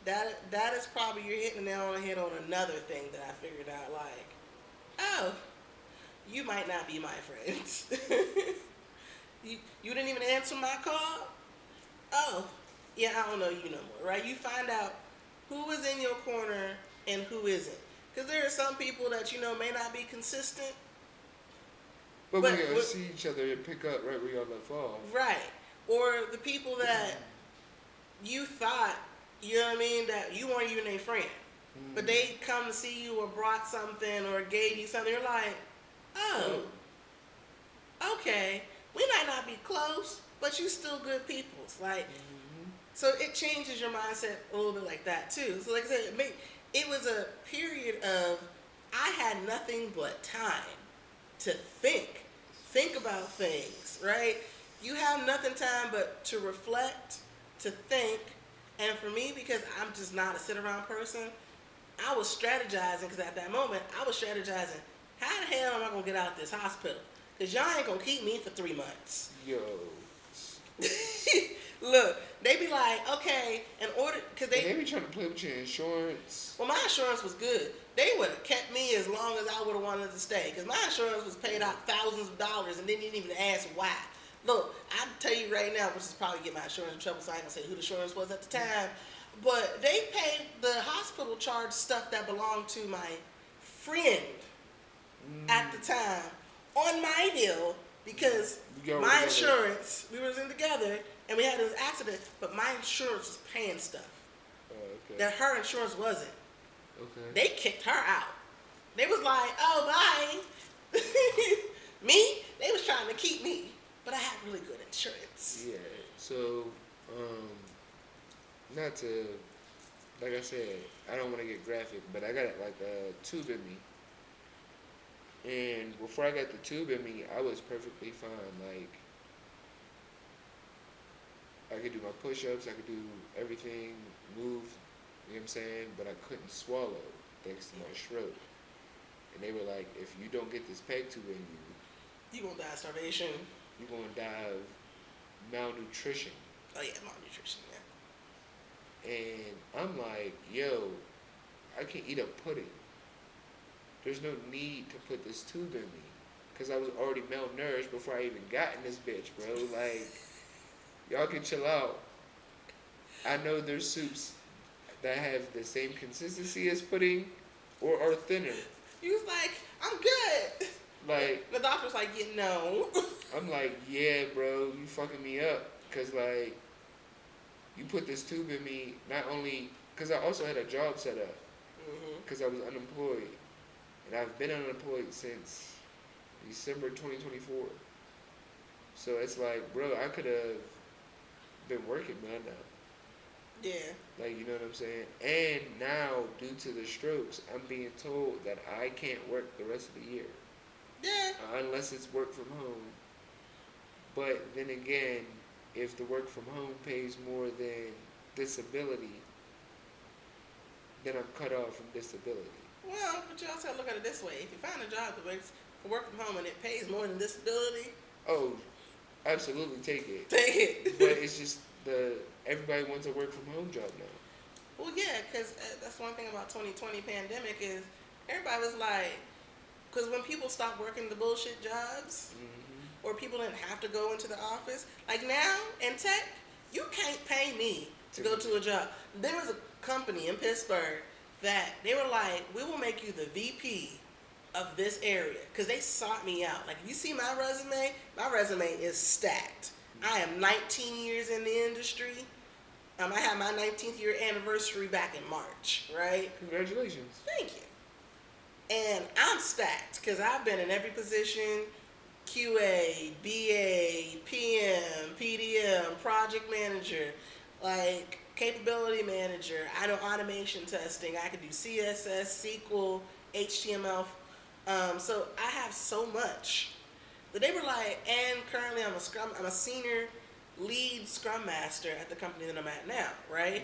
that is probably, you're hitting the nail on the head on another thing that I figured out. Like, oh, you might not be my friends. you didn't even answer my call. Oh, yeah, I don't know you no more, right? You find out who is in your corner and who isn't. Because there are some people that may not be consistent. But we gotta see each other and pick up right where y'all left off. Right. Or the people that you thought, you know what I mean, that you weren't even a friend. But they come to see you or brought something or gave you something. You're like, oh, okay. We might not be close, but you still good peoples. Like, so it changes your mindset a little bit like that too. So like I said, it was a period of, I had nothing but time to think about things, right? You have nothing time but to reflect, to think, and for me, because I'm just not a sit-around person, I was strategizing, because at that moment, I was strategizing, how the hell am I going to get out of this hospital? Because y'all ain't going to keep me for 3 months. Yo. Look, they be like, okay, in order, because they be trying to play with your insurance. Well, my insurance was good. They would have kept me as long as I would have wanted to stay, because my insurance was paid out thousands of dollars, and they didn't even ask why. Look, I'll tell you right now, which is probably get my insurance in trouble, so I ain't gonna say who the insurance was at the time, but they paid the hospital charge stuff that belonged to my friend at the time on my deal, because my insurance, we was in together, and we had this accident, but my insurance was paying stuff that her insurance wasn't. Okay. They kicked her out. They was like, oh, bye. Me, they was trying to keep me, but I had really good insurance. Yeah, so, not to, like I said, I don't want to get graphic, but I got like a tube in me. And before I got the tube in me, I was perfectly fine. Like, I could do my push-ups, I could do everything, move, you know what I'm saying? But I couldn't swallow, thanks to my stroke. And they were like, if you don't get this peg tube in you, you're going to die of starvation. You're going to die of malnutrition. Oh, yeah, malnutrition, yeah. And I'm like, yo, I can eat a pudding. There's no need to put this tube in me, because I was already malnourished before I even got in this bitch, bro. Like, y'all can chill out. I know there's soups that have the same consistency as pudding or are thinner. He was like, I'm good. Like, the doctor's like, yeah, no. I'm like, yeah, bro, you fucking me up. Because, like, you put this tube in me, not only, because I also had a job set up, because I was unemployed. And I've been unemployed since December 2024. So it's like, bro, I could have been working by now. Yeah. Like, you know what I'm saying? And now, due to the strokes, I'm being told that I can't work the rest of the year. Yeah. Unless it's work from home. But then again, if the work from home pays more than disability, then I'm cut off from disability. Well, but you also look at it this way. If you find a job that for work from home and it pays more than disability, Oh, absolutely take it. take it. But it's just everybody wants a work from home job now. Well, yeah, because that's one thing about 2020 pandemic is everybody was like, because when people stopped working the bullshit jobs, or people didn't have to go into the office, like now in tech, you can't pay me to go to a job. There was a company in Pittsburgh that they were like, we will make you the VP of this area, because they sought me out. Like, if you see my resume is stacked. I am 19 years in the industry. I had my 19th year anniversary back in March, right? Congratulations. Thank you. And I'm stacked because I've been in every position: QA, BA, PM, PDM, project manager, like capability manager. I know automation testing. I could do CSS, SQL, HTML. So I have so much that they were like, and currently I'm a senior lead scrum master at the company that I'm at now, right?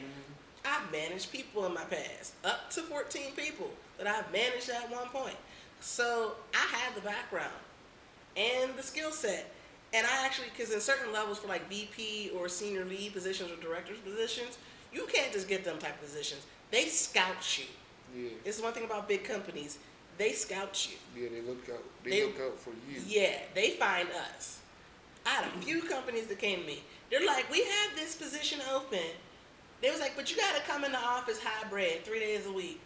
I've managed people in my past, up to 14 people that I've managed at one point. So I have the background and the skill set. And I actually, because in certain levels for like VP or senior lead positions or director's positions, you can't just get them type of positions. They scout you. Yeah. It's one thing about big companies. They scout you. Yeah, they look out. They look out for you. Yeah, they find us. I had a few companies that came to me. They're like, we have this position open. They was like, but you got to come in the office hybrid 3 days a week.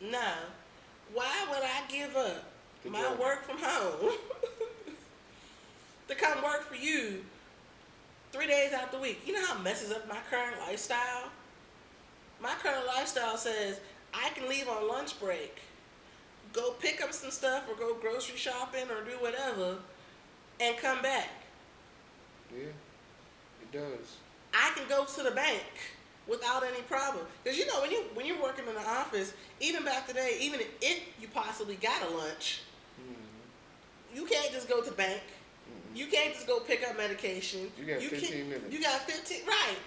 No. Why would I give up my work from home to come work for you 3 days out the week? You know how it messes up my current lifestyle? My current lifestyle says I can leave on lunch break, go pick up some stuff or go grocery shopping or do whatever, and come back. Yeah, it does. I can go to the bank without any problem. Because you know, when you're working in the office, even back today, even if you possibly got a lunch, you can't just go to the bank. You can't just go pick up medication. You got 15 minutes. You got 15, right.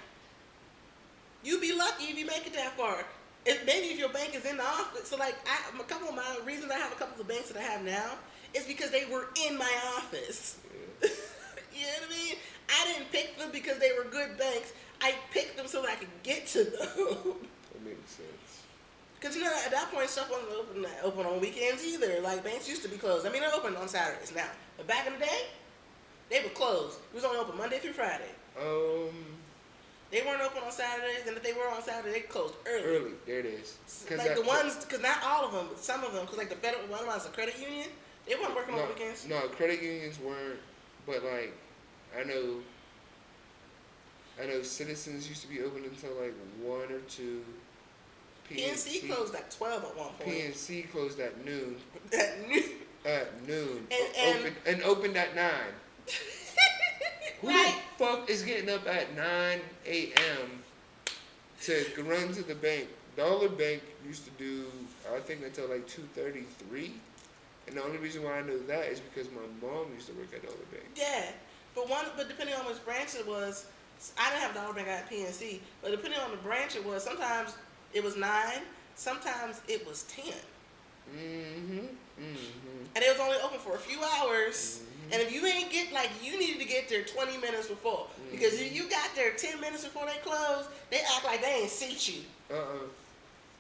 You'd be lucky if you make it that far. Maybe if your bank is in the office. So like, a couple of my reasons I have a couple of the banks that I have now is because they were in my office. Yeah. You know what I mean? I didn't pick them because they were good banks. I picked them so that I could get to them. That makes sense. Because, you know, at that point, stuff wasn't open on weekends either. Like, banks used to be closed. I mean, they're open on Saturdays now. But back in the day, they were closed. It was only open Monday through Friday. They weren't open on Saturdays, and if they were on Saturday, they closed early. Early, there it is. Like the ones, because not all of them, but some of them, because like the federal one was a credit union, they weren't working on weekends. No, credit unions weren't, but like, I know Citizens used to be open until like 1 or 2. PNC closed at 12 at one point. PNC closed at noon. At noon. And opened at 9. Who right. the fuck is getting up at 9 a.m. to run to the bank? Dollar Bank used to do, I think, until like 2:33. And the only reason why I know that is because my mom used to work at Dollar Bank. Yeah, but depending on which branch it was, I didn't have Dollar Bank, I had PNC. But depending on the branch it was, sometimes it was 9, sometimes it was 10. And it was only open for a few hours. And if you ain't you needed to get there 20 minutes before. Because if you got there 10 minutes before they closed, they act like they ain't seat you.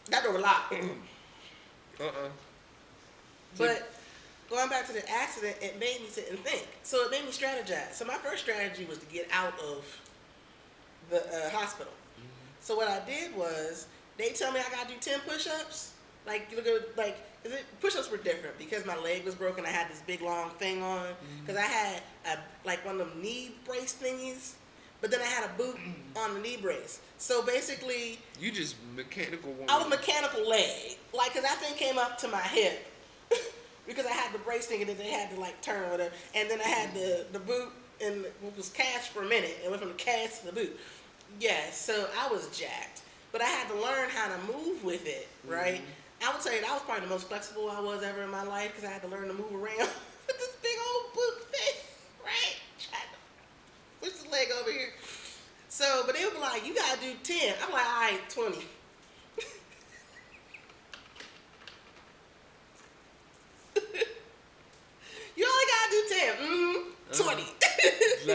That door was locked. But going back to the accident, it made me sit and think. So it made me strategize. So my first strategy was to get out of the hospital. So what I did was, they tell me I gotta do 10 push-ups. Push-ups were different because my leg was broken. I had this big long thing on because I had one of them knee brace thingies, but then I had a boot on the knee brace. So basically, you just mechanical woman. I was mechanical leg, because that thing came up to my hip because I had the brace thing and then they had to turn or whatever, and then I had the boot and it was cast for a minute. It went from the cast to the boot. Yeah, so I was jacked, but I had to learn how to move with it, right? I would say that was probably the most flexible I was ever in my life because I had to learn to move around with this big old boot thing, right? Trying to push the leg over here. So, but they would be like, you gotta do 10. I'm like, all right, 20.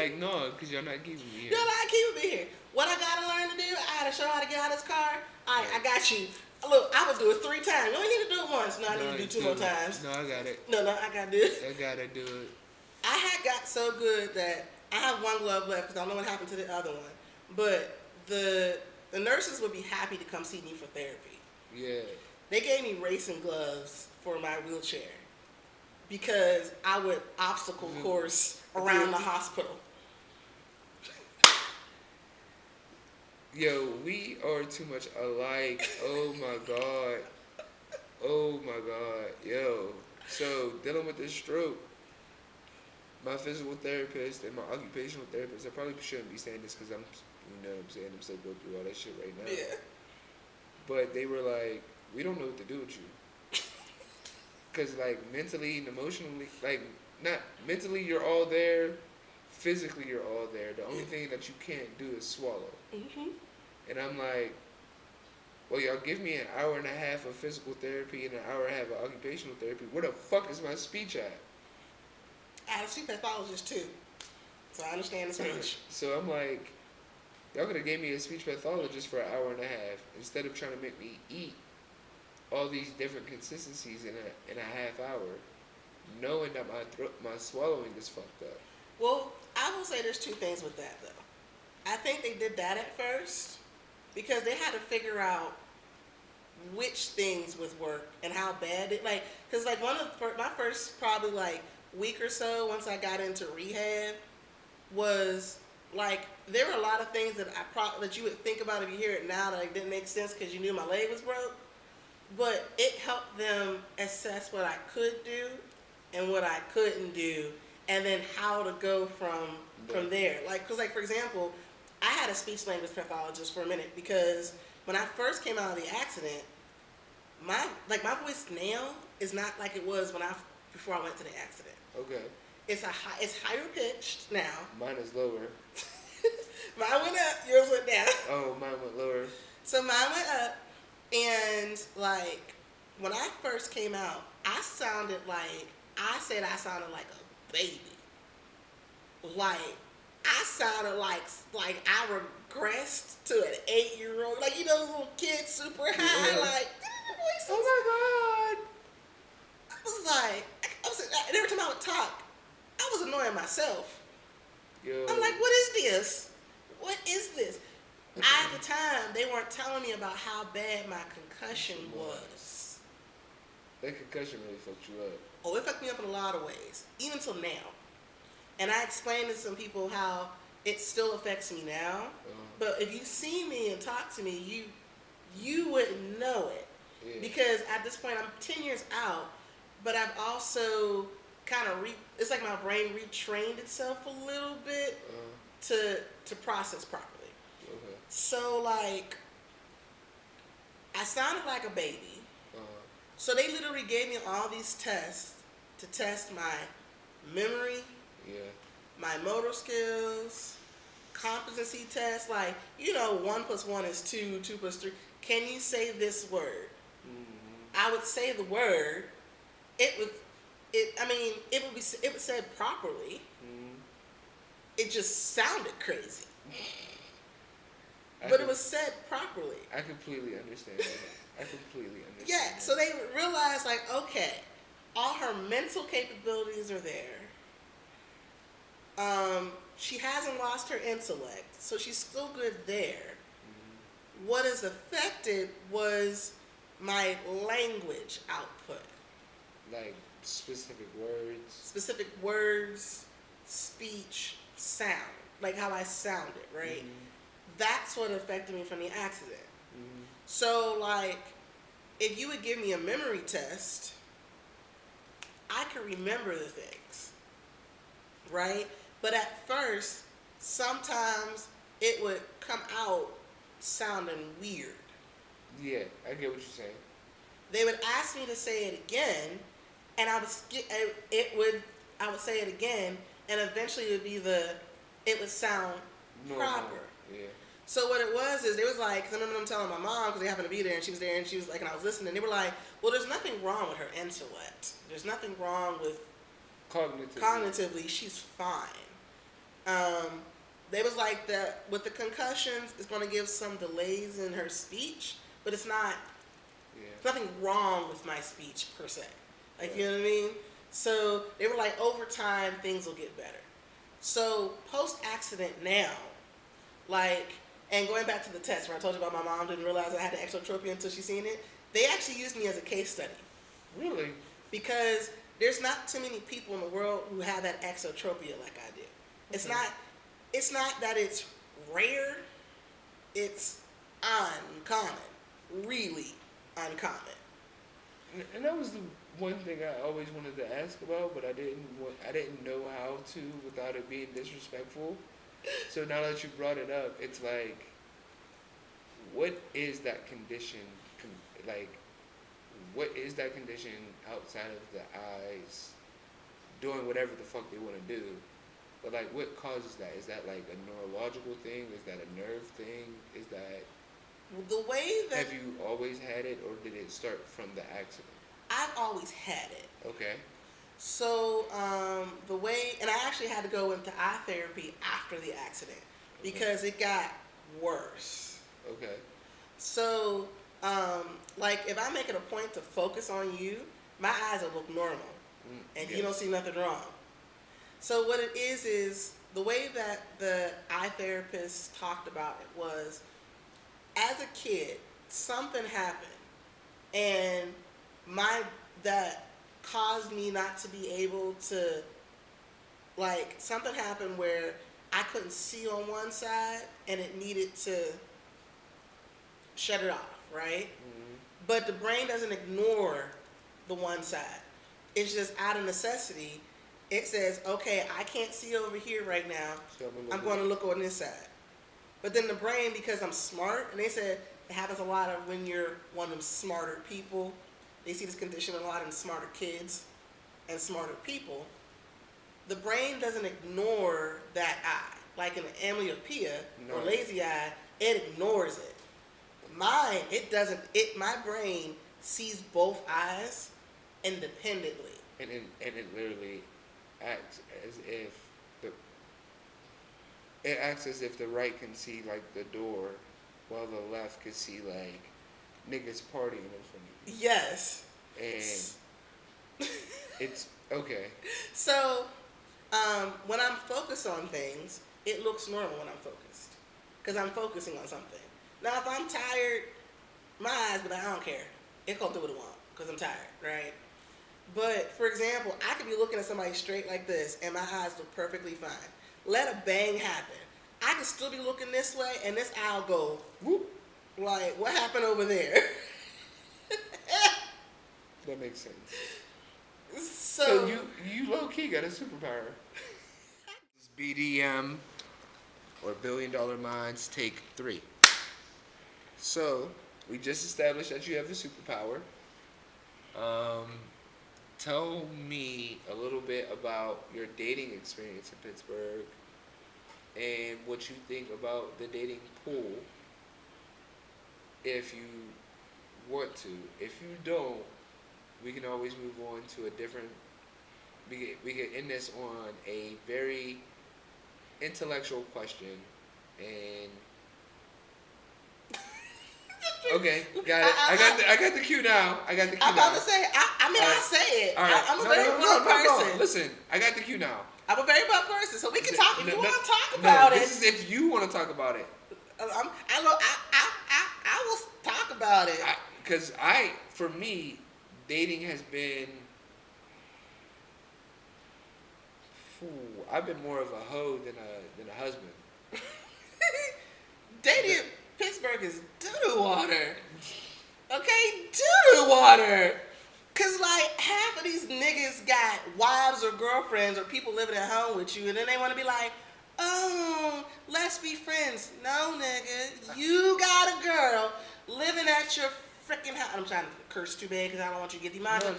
like, no, because y'all not keeping me here. You're not keeping me here. What I gotta learn to do, I gotta show how to get out of this car. All right, I got you. Look, I would do it 3 times. You only need to do it once. No, I need to do 2 more times. No, I got it. No, I gotta do it. I gotta do it. I had got so good that I have 1 glove left because I don't know what happened to the other one. But the nurses would be happy to come see me for therapy. Yeah. They gave me racing gloves for my wheelchair because I would obstacle course around the hospital. Yo, we are too much alike. Oh my god. Oh my god. Yo. So, dealing with this stroke, my physical therapist and my occupational therapist, I probably shouldn't be saying this because I'm still going through all that shit right now. Yeah. But they were like, we don't know what to do with you. Because, like, mentally and emotionally, like, not mentally, you're all there. Physically, you're all there. The only thing that you can't do is swallow. Mm-hmm. And I'm like, well, y'all give me an hour and a half of physical therapy and an hour and a half of occupational therapy. Where the fuck is my speech at? I had a speech pathologist too, so I understand the speech. So I'm like, y'all could have gave me a speech pathologist for an hour and a half instead of trying to make me eat all these different consistencies in a half hour, knowing that my swallowing is fucked up. Well, I will say there's 2 things with that though. I think they did that at first because they had to figure out which things would work and how bad it, like, because like my first probably like week or so once I got into rehab was like there were a lot of things that that you would think about if you hear it now that like, didn't make sense because you knew my leg was broke, but it helped them assess what I could do and what I couldn't do and then how to go from there. Like, because like for example, I had a speech language pathologist for a minute because when I first came out of the accident, my voice now is not like it was before I went to the accident. Okay. It's higher pitched now. Mine is lower. Mine went up, yours went down. Oh, mine went lower. So mine went up, and like when I first came out, I sounded like a baby. Like I sounded like I regressed to an 8-year-old, like little kids super high, Yeah. like Oh my god. I was and every time I would talk, I was annoying myself. Yo. I'm like, what is this? What is this? At the time, they weren't telling me about how bad my concussion was. That concussion really fucked you up. Oh, it fucked me up in a lot of ways, even till now. And I explained to some people how it still affects me now. But if you see me and talk to me, you wouldn't know it. Yeah. Because at this point, I'm 10 years out, but I've also kind of it's like my brain retrained itself a little bit to process properly. Okay. So like, I sounded like a baby. So they literally gave me all these tests to test my memory, my motor skills, competency tests, like 1 + 1 is 2, 2 + 3. Can you say this word? Mm-hmm. I would say the word. It would said properly. Mm-hmm. It just sounded crazy. But it was said properly. I completely understand that. Yeah, so they realized like, okay, all her mental capabilities are there. She hasn't lost her intellect, so she's still good there. Mm-hmm. What is affected was my language output. Like specific words, speech, sound, like how I sounded, right? Mm-hmm. That's what affected me from the accident. Mm-hmm. So like, if you would give me a memory test, I could remember the things, right? But at first, sometimes it would come out sounding weird. Yeah, I get what you're saying. They would ask me to say it again, and I would say it again, and eventually it would sound proper. Yeah. So what it was is, they was like, because I remember them telling my mom, because they happened to be there, and she was there, and she was like, and I was listening, they were like, well, there's nothing wrong with her intellect. There's nothing wrong with cognitively, she's fine. They was like that with the concussions, it's going to give some delays in her speech, but it's not. Yeah. There's nothing wrong with my speech per se. Like, Right. you know what I mean? So they were like, over time, things will get better. So post accident now, like, and going back to the test where I told you about my mom didn't realize I had an exotropia until she seen it, they actually used me as a case study. Really? Because there's not too many people in the world who have that exotropia like I do. It's not that it's rare, it's uncommon. Really uncommon. And that was the one thing I always wanted to ask about, but I didn't know how to without it being disrespectful. So now that you brought it up, it's like, what is that condition? Like, what is that condition outside of the eyes doing whatever the fuck they want to do? But like, what causes that? Is that like a neurological thing? Is that a nerve thing? Is that The way that have you always had it, or did it start from the accident? I've always had it. Okay. So the way, and I actually had to go into eye therapy after the accident because it got worse. Okay. So like if I make it a point to focus on you, my eyes will look normal, and you don't see nothing wrong. So what it is the way that the eye therapist talked about it was, as a kid, something happened, and that caused me not to be able to, like, something happened where I couldn't see on one side, and it needed to shut it off, right? Mm-hmm. But the brain doesn't ignore the one side. It's just out of necessity. It says, okay, I can't see over here right now. So I'm going to look on this side. But then the brain, because I'm smart, and they said it happens a lot of when you're one of them smarter people. They see this condition a lot in smarter kids and smarter people. The brain doesn't ignore that eye. Like in the amblyopia or lazy eye, it ignores it. Mine, it doesn't. My brain sees both eyes independently. And it literally acts as if the right can see like the door, while the left can see like niggas partying in front of you. Yes. And it's okay. So when I'm focused on things, it looks normal when I'm focused, because I'm focusing on something. Now if I'm tired, my eyes, but I don't care. It gonna do what it want, because I'm tired, right? But for example, I could be looking at somebody straight like this, and my eyes look perfectly fine. Let a bang happen. I could still be looking this way, and this eye will go whoop. Like, what happened over there? That makes sense. So you low key got a superpower. BDM, or $1 Billion Minds, take 3. So we just established that you have the superpower. Tell me a little bit about your dating experience in Pittsburgh and what you think about the dating pool, if you want to. If you don't, we can always move on to a different. We can end this on a very intellectual question. And okay, got it. I got the cue now. I got the cue now. I'm about to say. I say it. All right. I'm a very blunt person. Listen, I got the cue now. I'm a very blunt person, so we can talk. If you want to talk about it, this is if you want to talk about it. I will talk about it. Because for me, dating has been. I've been more of a hoe than a husband. Dating in Pittsburgh is doo-doo water. Okay, doo-doo water. Cause like half of these niggas got wives or girlfriends or people living at home with you, and then they want to be like, oh, let's be friends. No, nigga, you got a girl living at your freaking house. I'm trying to curse too bad because I don't want you to get demonetized.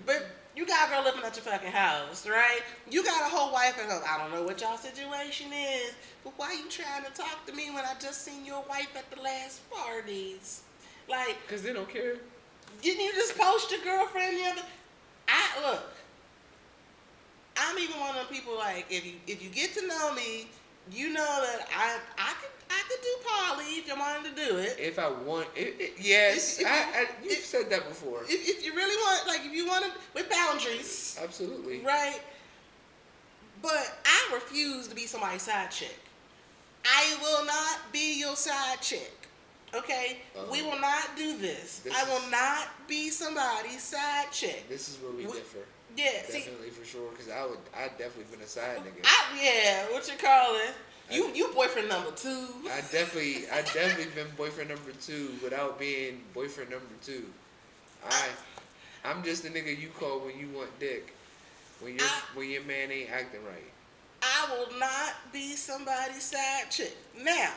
But you got a girl living at your fucking house, right? You got a whole wife at home. I don't know what y'all situation is, but why you trying to talk to me when I just seen your wife at the last parties? Like, because they don't care. Didn't you just post your girlfriend the other? I'm I'm even one of them people, like, if you get to know me, you know that I could do poly if you wanted to do it. If I want, yes, you've said that before. If you really want, like, if you want to, with boundaries. Absolutely. Right. But I refuse to be somebody's side chick. I will not be your side chick. Okay? We will not do this. I will not be somebody's side chick. This is where we differ. Yeah, definitely, for sure. Because I'd definitely been a side nigga. Yeah, what you call it? You boyfriend number 2. I definitely been boyfriend number 2 without being boyfriend number 2. I'm just the nigga you call when you want dick. When your man ain't acting right. I will not be somebody's side chick. Now,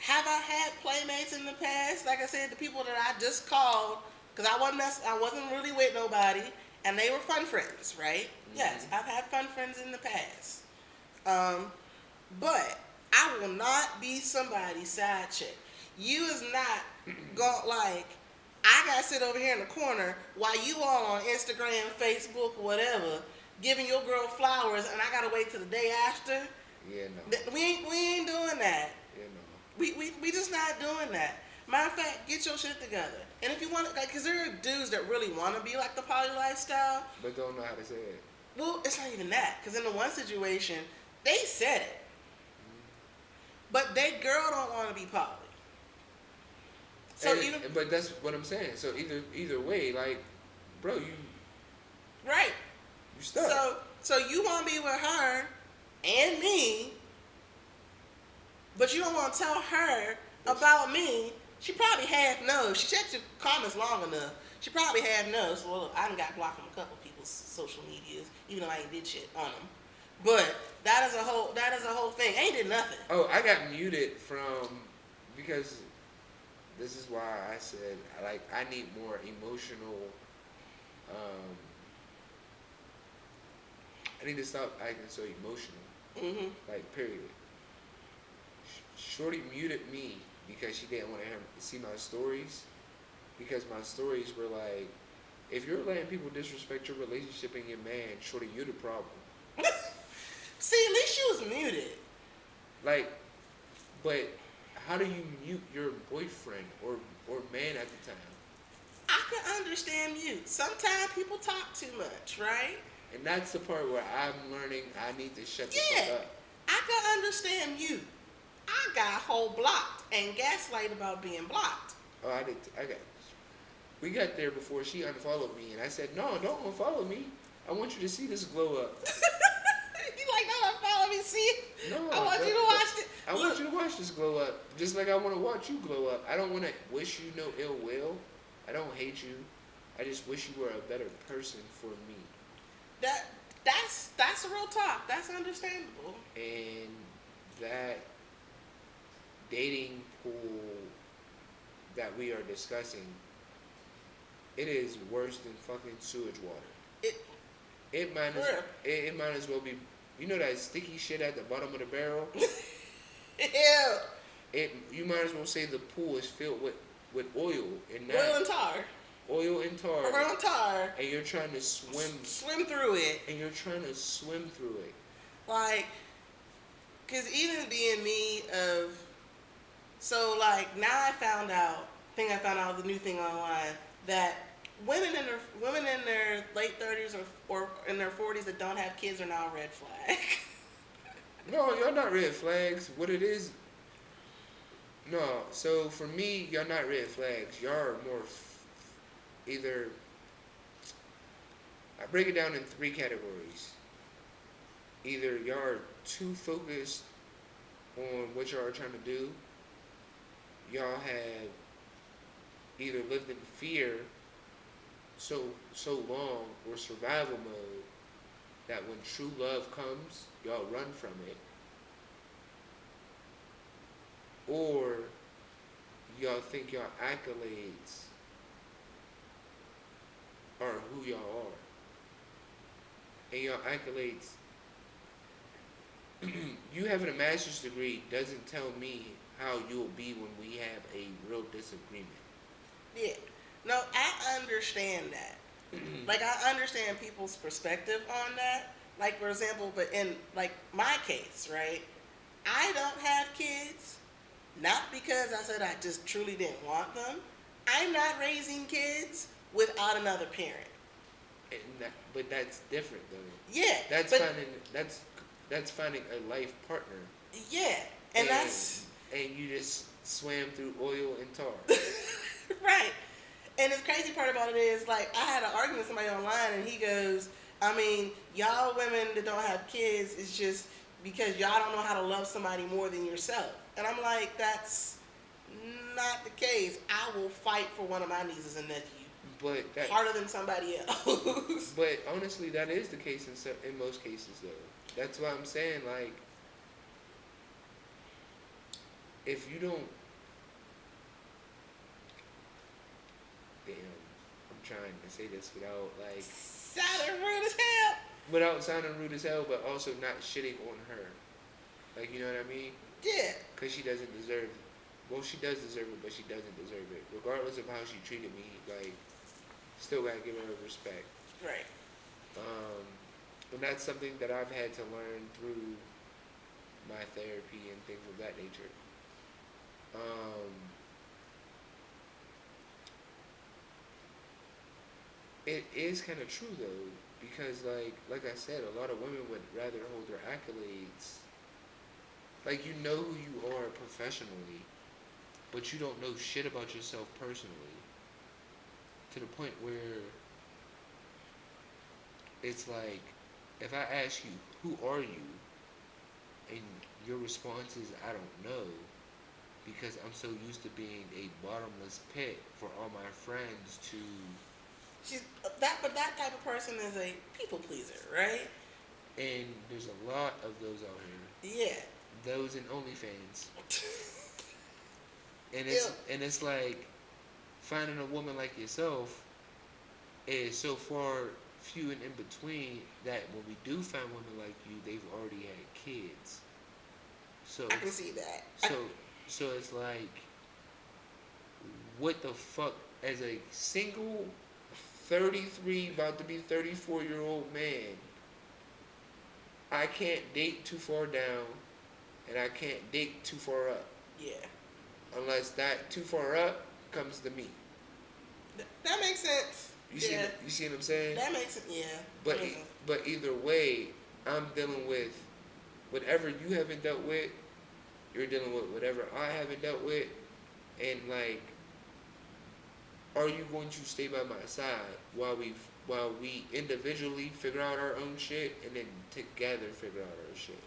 have I had playmates in the past? Like I said, the people that I just called, because I wasn't really with nobody, and they were fun friends, right? Mm-hmm. Yes, I've had fun friends in the past. But I will not be somebody's side chick. You is not going, like, I got to sit over here in the corner while you all on Instagram, Facebook, whatever, giving your girl flowers, and I got to wait till the day after. Yeah, no. We ain't doing that. Yeah, no. We just not doing that. Matter of fact, get your shit together. And if you want to, like, because there are dudes that really want to be like the poly lifestyle. But don't know how to say it. Well, it's not even that. Because in the one situation, they said it. But they girl don't want to be poly. So but that's what I'm saying. So either way, like, bro, you right. You stuck. So you want to be with her and me, but you don't want to tell her about me. She probably half knows. She checked your comments long enough. She probably half knows. Well, look, I done got blocked from a couple people's social medias, even though I ain't did shit on them. But that is a whole thing. Ain't did nothing. Oh, I got muted because this is why I said, like, I need more emotional. I need to stop acting so emotional. Mm-hmm. Like, period. Shorty muted me because she didn't want to see my stories. Because my stories were like, if you're letting people disrespect your relationship and your man, Shorty, you're the problem. See, at least she was muted. Like, but how do you mute your boyfriend or man at the time? I can understand mute. Sometimes people talk too much, right? And that's the part where I'm learning I need to shut the fuck up. I can understand mute. I got whole blocked and gaslight about being blocked. Oh, we got there before she unfollowed me, and I said, no, don't unfollow me. I want you to see this glow up. You like, no, unfollow me, see it? No. I want you to watch it. I want you to watch this glow up, just like I want to watch you glow up. I don't want to wish you no ill will. I don't hate you. I just wish you were a better person for me. That's a real talk. That's understandable. And that dating pool that we are discussing, it is worse than fucking sewage water. It might as well be, you know that sticky shit at the bottom of the barrel? Yeah. You might as well say the pool is filled with oil and oil and tar. Oil and tar. Oil and tar. And you're trying to swim through it. And you're trying to swim through it. Like, because even being me so like now I found out the new thing online that women in their late 30s or in their 40s that don't have kids are now a red flag. No, y'all not red flags. What it is, no. So for me, y'all not red flags. Y'all are more either. I break it down in 3 categories. Either y'all are too focused on what y'all are trying to do. Y'all have either lived in fear so long or survival mode that when true love comes, y'all run from it. Or y'all think y'all accolades are who y'all are. And y'all accolades, you having a master's degree doesn't tell me how you'll be when we have a real disagreement. Yeah. No, I understand that. Like, I understand people's perspective on that. like for example, but in like my case, right? I don't have kids, not because I said I just truly didn't want them. I'm not raising kids without another parent. But that's different though. Yeah, That's but finding that's finding a life partner. yeah, and that's and you just swam through oil and tar. right. And the crazy part about it is, like, I had an argument with somebody online, and he goes, I mean, y'all women that don't have kids, it's just because y'all don't know how to love somebody more than yourself. And I'm like, that's not the case. I will fight for one of my nieces and nephews But harder than somebody else. but honestly, that is the case in most cases though. That's why I'm saying, like, if you don't, damn, I'm trying to say this without like Sounding rude as hell. without sounding rude as hell, but also not shitting on her. Like, you know what I mean? Yeah. Because she doesn't deserve it. Well, she does deserve it, but she doesn't deserve it. Regardless of how she treated me, like, still gotta give her respect. Right. And that's something that I've had to learn through my therapy and things of that nature. It is kind of true though, because like I said, a lot of women would rather hold their accolades. Like, you know who you are professionally, but you don't know shit about yourself personally. To the point where it's like, if I ask you, who are you? And your response is, I don't know. Because I'm so used to being a bottomless pit for all my friends to... But that type of person is a people pleaser, right? And there's a lot of those out here. Yeah. Those in OnlyFans. And it's like, finding a woman like yourself is so far few and in between that when we do find women like you, they've already had kids. So I can see that. So it's like, what the fuck, as a single 33, about to be 34-year-old man, I can't date too far down, and I can't date too far up. Yeah. Unless that too far up comes to me. That makes sense. You see what I'm saying? That makes it, yeah. But either way, I'm dealing with whatever you haven't dealt with. You're dealing with whatever I haven't dealt with, and like, are you going to stay by my side while we individually figure out our own shit, and then together figure out our shit?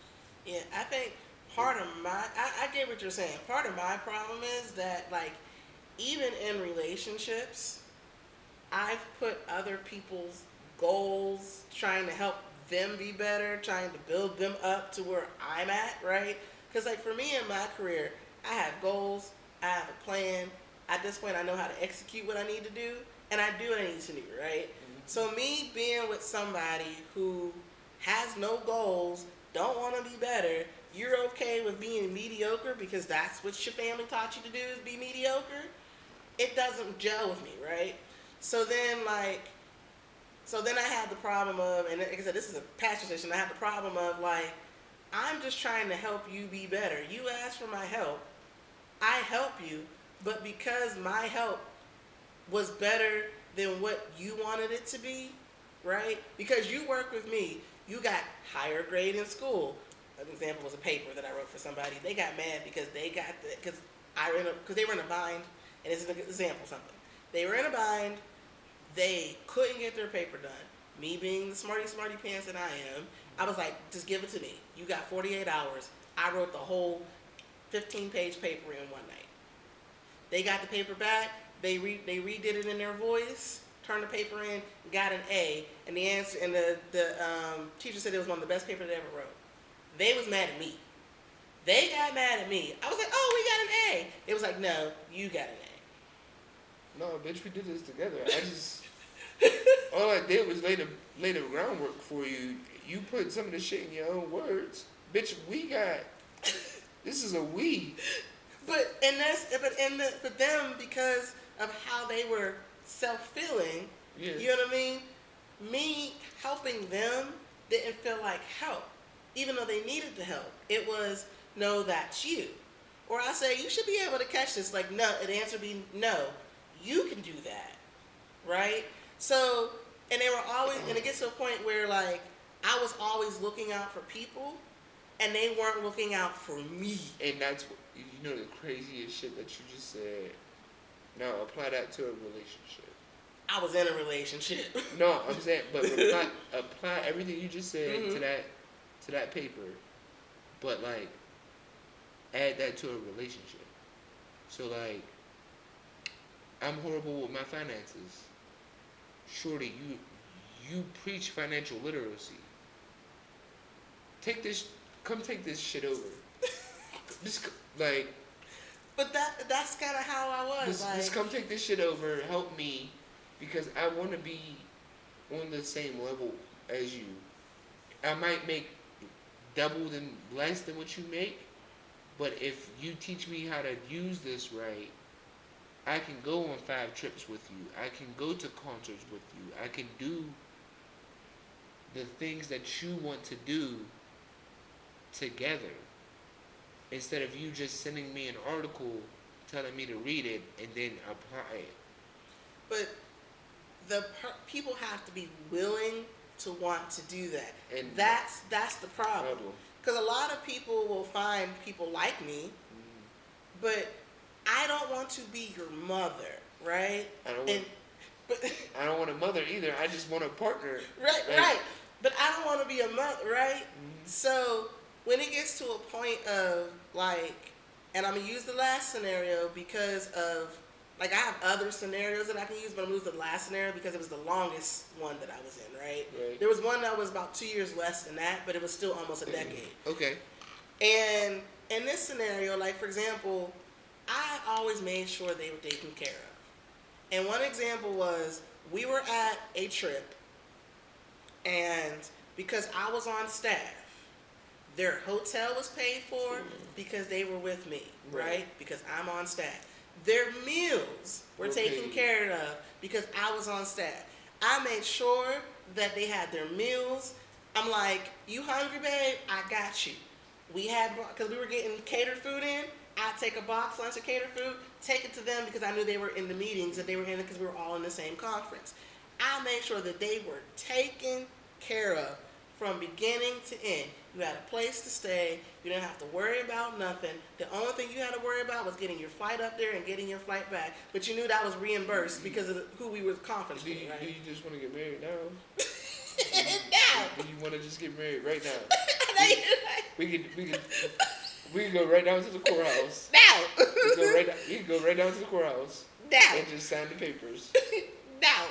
Yeah, I think part of I get what you're saying. Part of my problem is that, like, even in relationships, I've put other people's goals, trying to help them be better, trying to build them up to where I'm at, right? Because, like, for me in my career, I have goals, I have a plan. At this point, I know how to execute what I need to do, and I do what I need to do, right? Mm-hmm. So me being with somebody who has no goals, don't want to be better, you're okay with being mediocre because that's what your family taught you to do, is be mediocre, it doesn't gel with me, right? So then I had the problem of, and like I said, this is a past position, I had the problem of, like, I'm just trying to help you be better. You asked for my help, I help you, but because my help was better than what you wanted it to be, right? Because you work with me, you got higher grade in school. An example was a paper that I wrote for somebody. They got mad because because they were in a bind, and this is an example of something. They were in a bind, they couldn't get their paper done. Me being the smarty pants that I am, I was like, just give it to me. You got 48 hours. I wrote the whole 15-page paper in one night. They got the paper back. They redid it in their voice, turned the paper in, got an A, and the answer, and the teacher said it was one of the best papers they ever wrote. They was mad at me. They got mad at me. I was like, oh, we got an A. It was like, no, you got an A. No, bitch, we did this together. All I did was lay the groundwork for you. You put some of the shit in your own words. Bitch, this is a we. But them, because of how they were self-feeling, yeah. You know what I mean? Me helping them, didn't feel like help, even though they needed the help. It was, no, that's you. Or I say, you should be able to catch this. Like, no, the answer would be, no, you can do that, right? So, and they were always, and it gets to a point where, like, I was always looking out for people, and they weren't looking out for me. And that's, you know, the craziest shit that you just said. Now, apply that to a relationship. I was in a relationship. No, I'm saying, but apply everything you just said to that paper, but like add that to a relationship. So like, I'm horrible with my finances. Shorty, you preach financial literacy. Come take this shit over. Just like. But that's kind of how I was. Just come take this shit over. Help me. Because I want to be on the same level as you. I might make double than less than what you make, but if you teach me how to use this right, I can go on 5 trips with you. I can go to concerts with you. I can do the things that you want to do together. Instead of you just sending me an article telling me to read it and then apply it. But people have to be willing to want to do that. And that's the problem. Because a lot of people will find people like me, but I don't want to be your mother, right? I don't want a mother either. I just want a partner. Right. But I don't want to be a mother, right? Mm-hmm. So when it gets to a point of like, and I'm going to use the last scenario because of, like, I have other scenarios that I can use, but I'm going to use the last scenario because it was the longest one that I was in, right? There was one that was about 2 years less than that, but it was still almost a decade. Okay. And in this scenario, like, for example, I always made sure they were taken care of. And one example was we were at a trip, and because I was on staff, their hotel was paid for because they were with me, right? Because I'm on staff. Their meals were taken care of because I was on staff. I made sure that they had their meals. I'm like, you hungry, babe? I got you. We had, because we were getting catered food in, I'd take a box lunch of catered food, take it to them because I knew they were in the meetings that they were in because we were all in the same conference. I made sure that they were taken care of from beginning to end. You had a place to stay. You didn't have to worry about nothing. The only thing you had to worry about was getting your flight up there and getting your flight back. But you knew that was reimbursed because of who we were conference with, right? Do you just want to get married now? Now. Do you want to just get married right now? We can go right down to the courthouse. Now. You can go right down to the courthouse. Now. And just sign the papers. Now.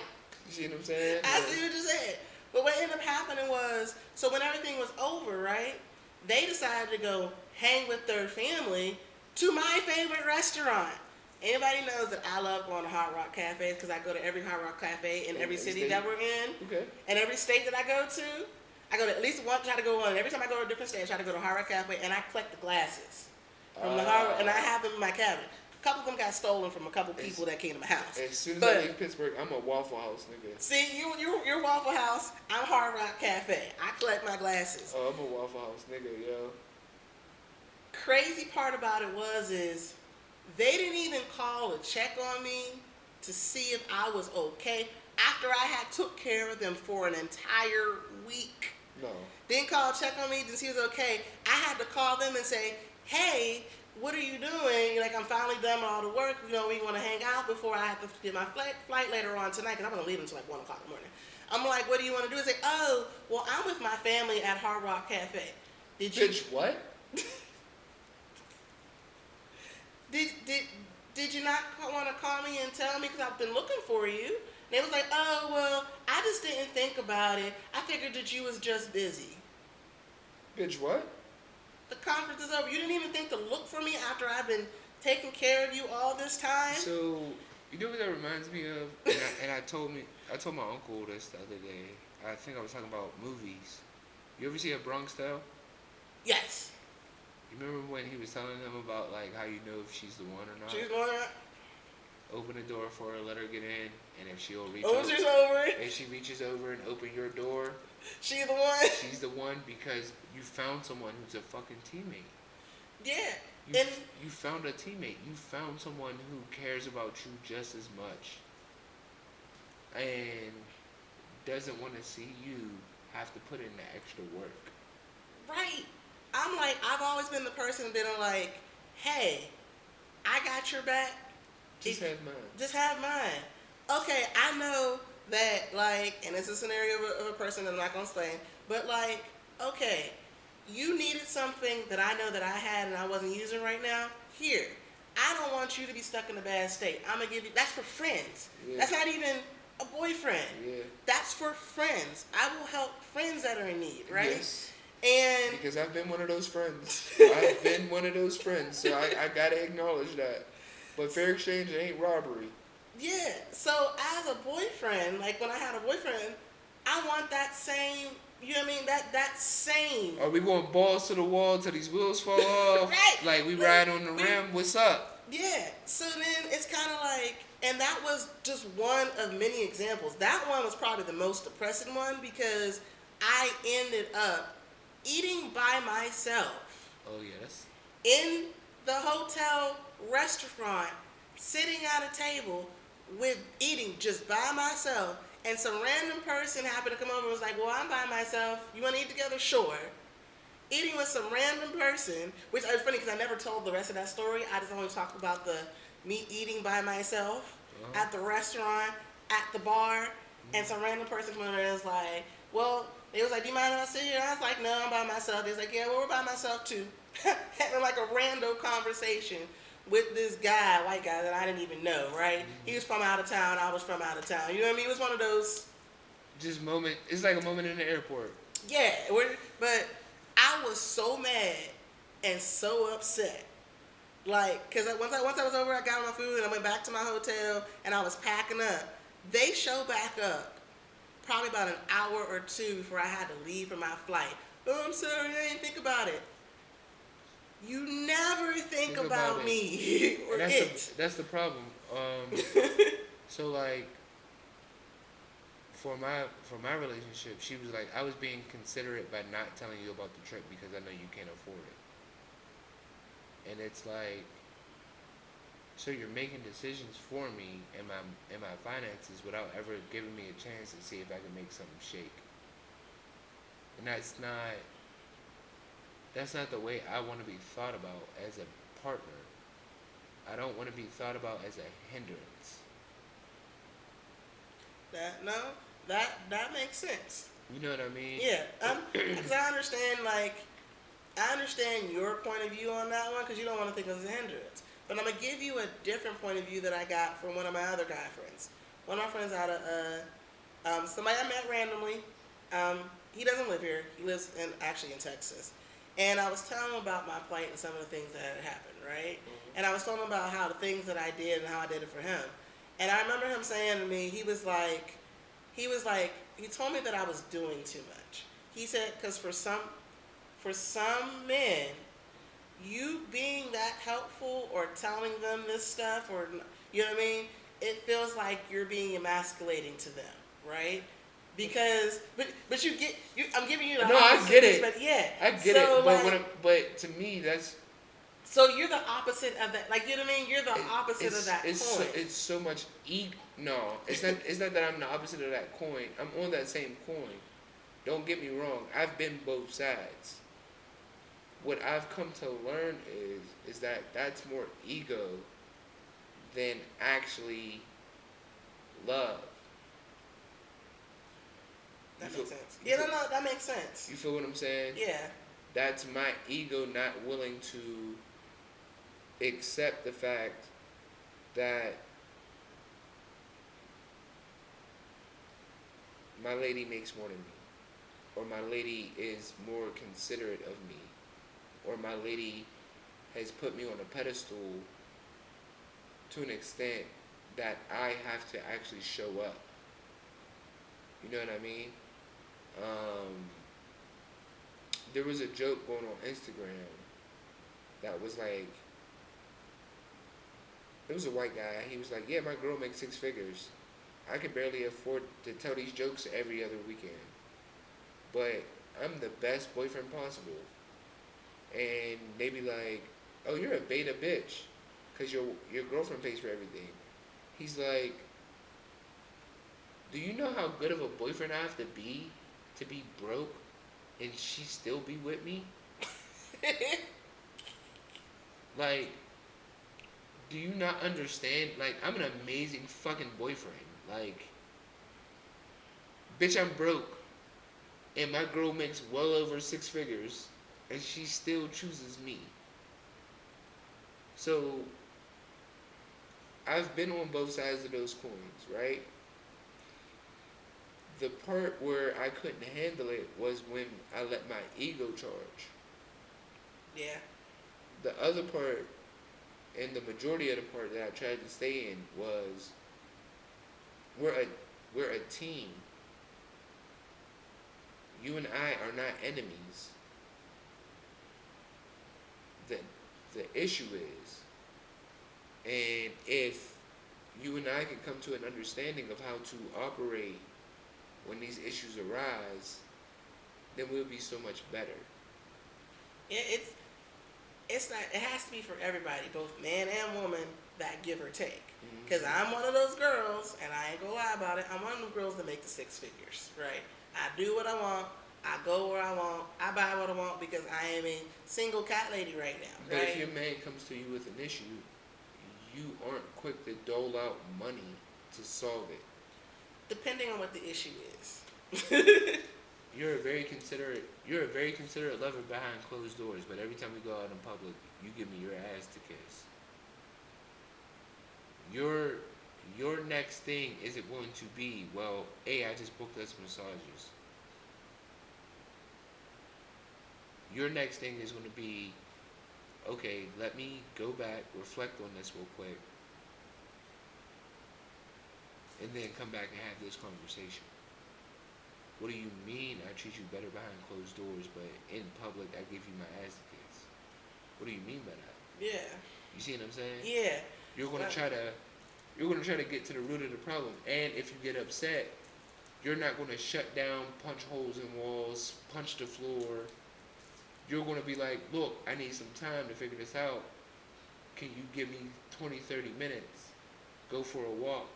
You see what I'm saying? I see what you're saying. But what ended up happening was, so when everything was over, right, they decided to go hang with their family to my favorite restaurant. Anybody knows that I love going to Hard Rock cafes because I go to every Hard Rock cafe in every city that we're in. Okay. And every state that I go to, I go to at least one, try to go on. Every time I go to a different state, I try to go to Hard Rock Cafe, and I collect the glasses from the Hard Rock, and I have them in my cabinet. A couple of them got stolen from a couple people that came to my house. As soon as I leave Pittsburgh, I'm a Waffle House nigga. See, you're Waffle House. I'm Hard Rock Cafe. I collect my glasses. Oh, I'm a Waffle House nigga, yo. Crazy part about it is they didn't even call to check on me to see if I was okay after I had took care of them for an entire week. No. Didn't call, check on me to see if it was okay. I had to call them and say, hey, what are you doing? Like, I'm finally done with all the work. You know, we want to hang out before I have to get my flight later on tonight because I'm going to leave until like 1 o'clock in the morning. I'm like, what do you want to do? They say, oh, well, I'm with my family at Hard Rock Cafe. Bitch, what? Did you not want to call me and tell me because I've been looking for you? And they was like, oh, well, I just didn't think about it. I figured that you was just busy. Bitch, what? The conference is over. You didn't even think to look for me after I've been taking care of you all this time? So, you know what that reminds me of? I told my uncle this the other day. I think I was talking about movies. You ever see A Bronx Tale? Yes. You remember when he was telling them about like how you know if she's the one or not? She's the one. open the door for her, let her get in, and if she'll reach Oh, over, she's over. if she reaches over and open your door, She's the one. she's the one because you found someone who's a fucking teammate. Yeah. You found a teammate. You found someone who cares about you just as much and doesn't want to see you have to put in the extra work. Right. I'm like, I've always been the person been like, hey, I got your back. Just have mine. Just have mine. Okay, I know that, like, and it's a scenario of a person that I'm not going to explain, but, like, okay, you needed something that I know that I had and I wasn't using right now. Here. I don't want you to be stuck in a bad state. I'm going to give you, that's for friends. Yeah. That's not even a boyfriend. Yeah. That's for friends. I will help friends that are in need, right? Yes. And because I've been one of those friends. I've been one of those friends, so I gotta acknowledge that. But fair exchange ain't robbery. yeah, so as a boyfriend, like when I had a boyfriend, I want that same, you know what I mean? That same. Are we going balls to the wall till these wheels fall off? Right. Like we ride on the rim? What's up? Yeah, so then it's kind of like, and that was just one of many examples. That one was probably the most depressing one because I ended up eating by myself. Oh, yes. In the hotel restaurant, sitting at a table with eating just by myself, and some random person happened to come over and was like, well, I'm by myself. You want to eat together? Sure. Eating with some random person, which is funny because I never told the rest of that story. I just only talked about me eating by myself at the restaurant, at the bar, and some random person came over and was like, well, they was like, do you mind if I sit here? I was like, no, I'm by myself. They was like, yeah, well, we're by myself too. Having like a random conversation with this guy, white guy that I didn't even know, right? Mm-hmm. He was from out of town. I was from out of town. You know what I mean? It was one of those. Just moment. It's like a moment in the airport. Yeah, but I was so mad and so upset. Like, because once I was over, I got my food and I went back to my hotel and I was packing up. They show back up probably about an hour or two before I had to leave for my flight. Oh, I'm sorry, I didn't think about it. You never think about me or that's the problem. So like for my relationship, she was like, I was being considerate by not telling you about the trip because I know you can't afford it. And it's like, so you're making decisions for me and my finances without ever giving me a chance to see if I can make something shake. And that's not the way I want to be thought about as a partner. I don't want to be thought about as a hindrance. That makes sense. You know what I mean? Yeah, because I understand your point of view on that one because you don't want to think of it as a hindrance. But I'm going to give you a different point of view that I got from one of my other guy friends. One of my friends out of somebody I met randomly. He doesn't live here. He lives actually in Texas. And I was telling him about my plight and some of the things that had happened, right? Mm-hmm. And I was telling him about how the things that I did and how I did it for him. And I remember him saying to me, he told me that I was doing too much. He said, because for some men, you being that helpful or telling them this stuff or, you know what I mean? It feels like you're being emasculating to them, right? Because, but I'm giving you the opposite. I get it. But yeah, I get it. But to me, that's. So you're the opposite of that. Like, you know what I mean? You're the opposite of that coin. It's so much no. It's not. It's not that I'm the opposite of that coin. I'm on that same coin. Don't get me wrong. I've been both sides. What I've come to learn is that that's more ego than actually love. That makes sense. Yeah, no, that makes sense. You feel what I'm saying? Yeah. That's my ego not willing to accept the fact that my lady makes more than me, or my lady is more considerate of me, or my lady has put me on a pedestal to an extent that I have to actually show up. You know what I mean? There was a joke going on Instagram that was like, It was a white guy. He was like, "Yeah, my girl makes 6 figures. I can barely afford to tell these jokes every other weekend, but I'm the best boyfriend possible." And they be like, "Oh, you're a beta bitch, cause your girlfriend pays for everything." He's like, "Do you know how good of a boyfriend I have to be broke, and she still be with me? Like, do you not understand? Like, I'm an amazing fucking boyfriend. Like, bitch, I'm broke, and my girl makes well over 6 figures, and she still chooses me. So, I've been on both sides of those coins, right? The part where I couldn't handle it was when I let my ego charge. Yeah. The other part, and the majority of the part that I tried to stay in was we're a we're a team. You and I are not enemies. The the issue is, and if you and I can come to an understanding of how to operate when these issues arise, then we'll be so much better. Yeah, it's not. It has to be for everybody, both man and woman, that give or take. Because Mm-hmm. I'm one of those girls, and I ain't gonna lie about it. I'm one of those girls that make the 6 figures, right? I do what I want. I go where I want. I buy what I want because I am a single cat lady right now, But right? if your man comes to you with an issue, you aren't quick to dole out money to solve it. Depending on what the issue is. You're a very considerate lover behind closed doors, but every time we go out in public, you give me your ass to kiss. Your next thing isn't going to be, well, hey, I just booked us massages. Your next thing is going to be, okay, let me go back, reflect on this real quick, and then come back and have this conversation. What do you mean I treat you better behind closed doors, but in public I give you my ass to kiss? What do you mean by that? Yeah. You see what I'm saying? Yeah. You're gonna try to get to the root of the problem, and if you get upset, you're not gonna shut down, punch holes in walls, punch the floor. You're gonna be like, look, I need some time to figure this out. Can you give me 20, 30 minutes? Go for a walk,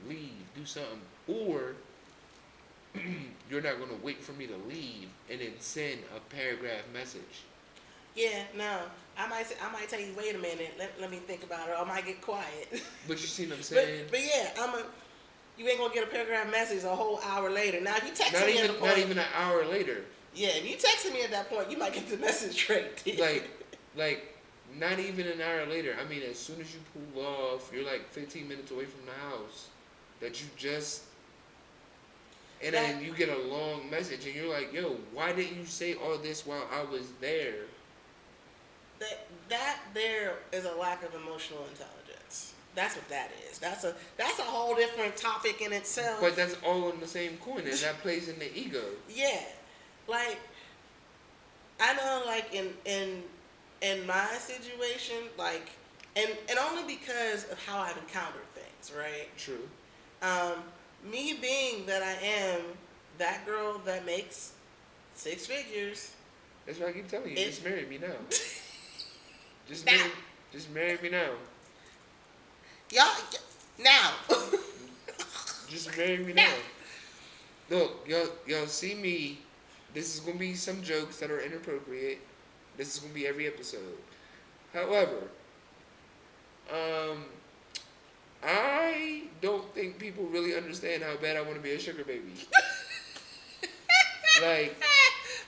leave, do something, or you're not gonna wait for me to leave and then send a paragraph message. Yeah, no. I might tell you, wait a minute, let me think about it, or I might get quiet. But you see what I'm saying? But yeah, you ain't gonna get a paragraph message a whole hour later. Now if you text Not me even at the point, not even an hour later. yeah, if you texted me at that point, you might get the message right there. Like not even an hour later. I mean, as soon as you pull off, you're like 15 minutes away from the house that you just. And then you get a long message, and you're like, "Yo, why didn't you say all this while I was there?" That there is a lack of emotional intelligence. That's what that is. That's a whole different topic in itself. But that's all on the same coin, and that plays in the ego. Yeah, like I know, like in my situation, like and only because of how I've encountered things, right? True. Me being that I am that girl that makes 6 figures. That's why I keep telling you, just marry me now. Just now. Just marry me now. Y'all, now. Just marry me now. Look, y'all see me. This is gonna be some jokes that are inappropriate. This is gonna be every episode. However, I don't think people really understand how bad I want to be a sugar baby. Like,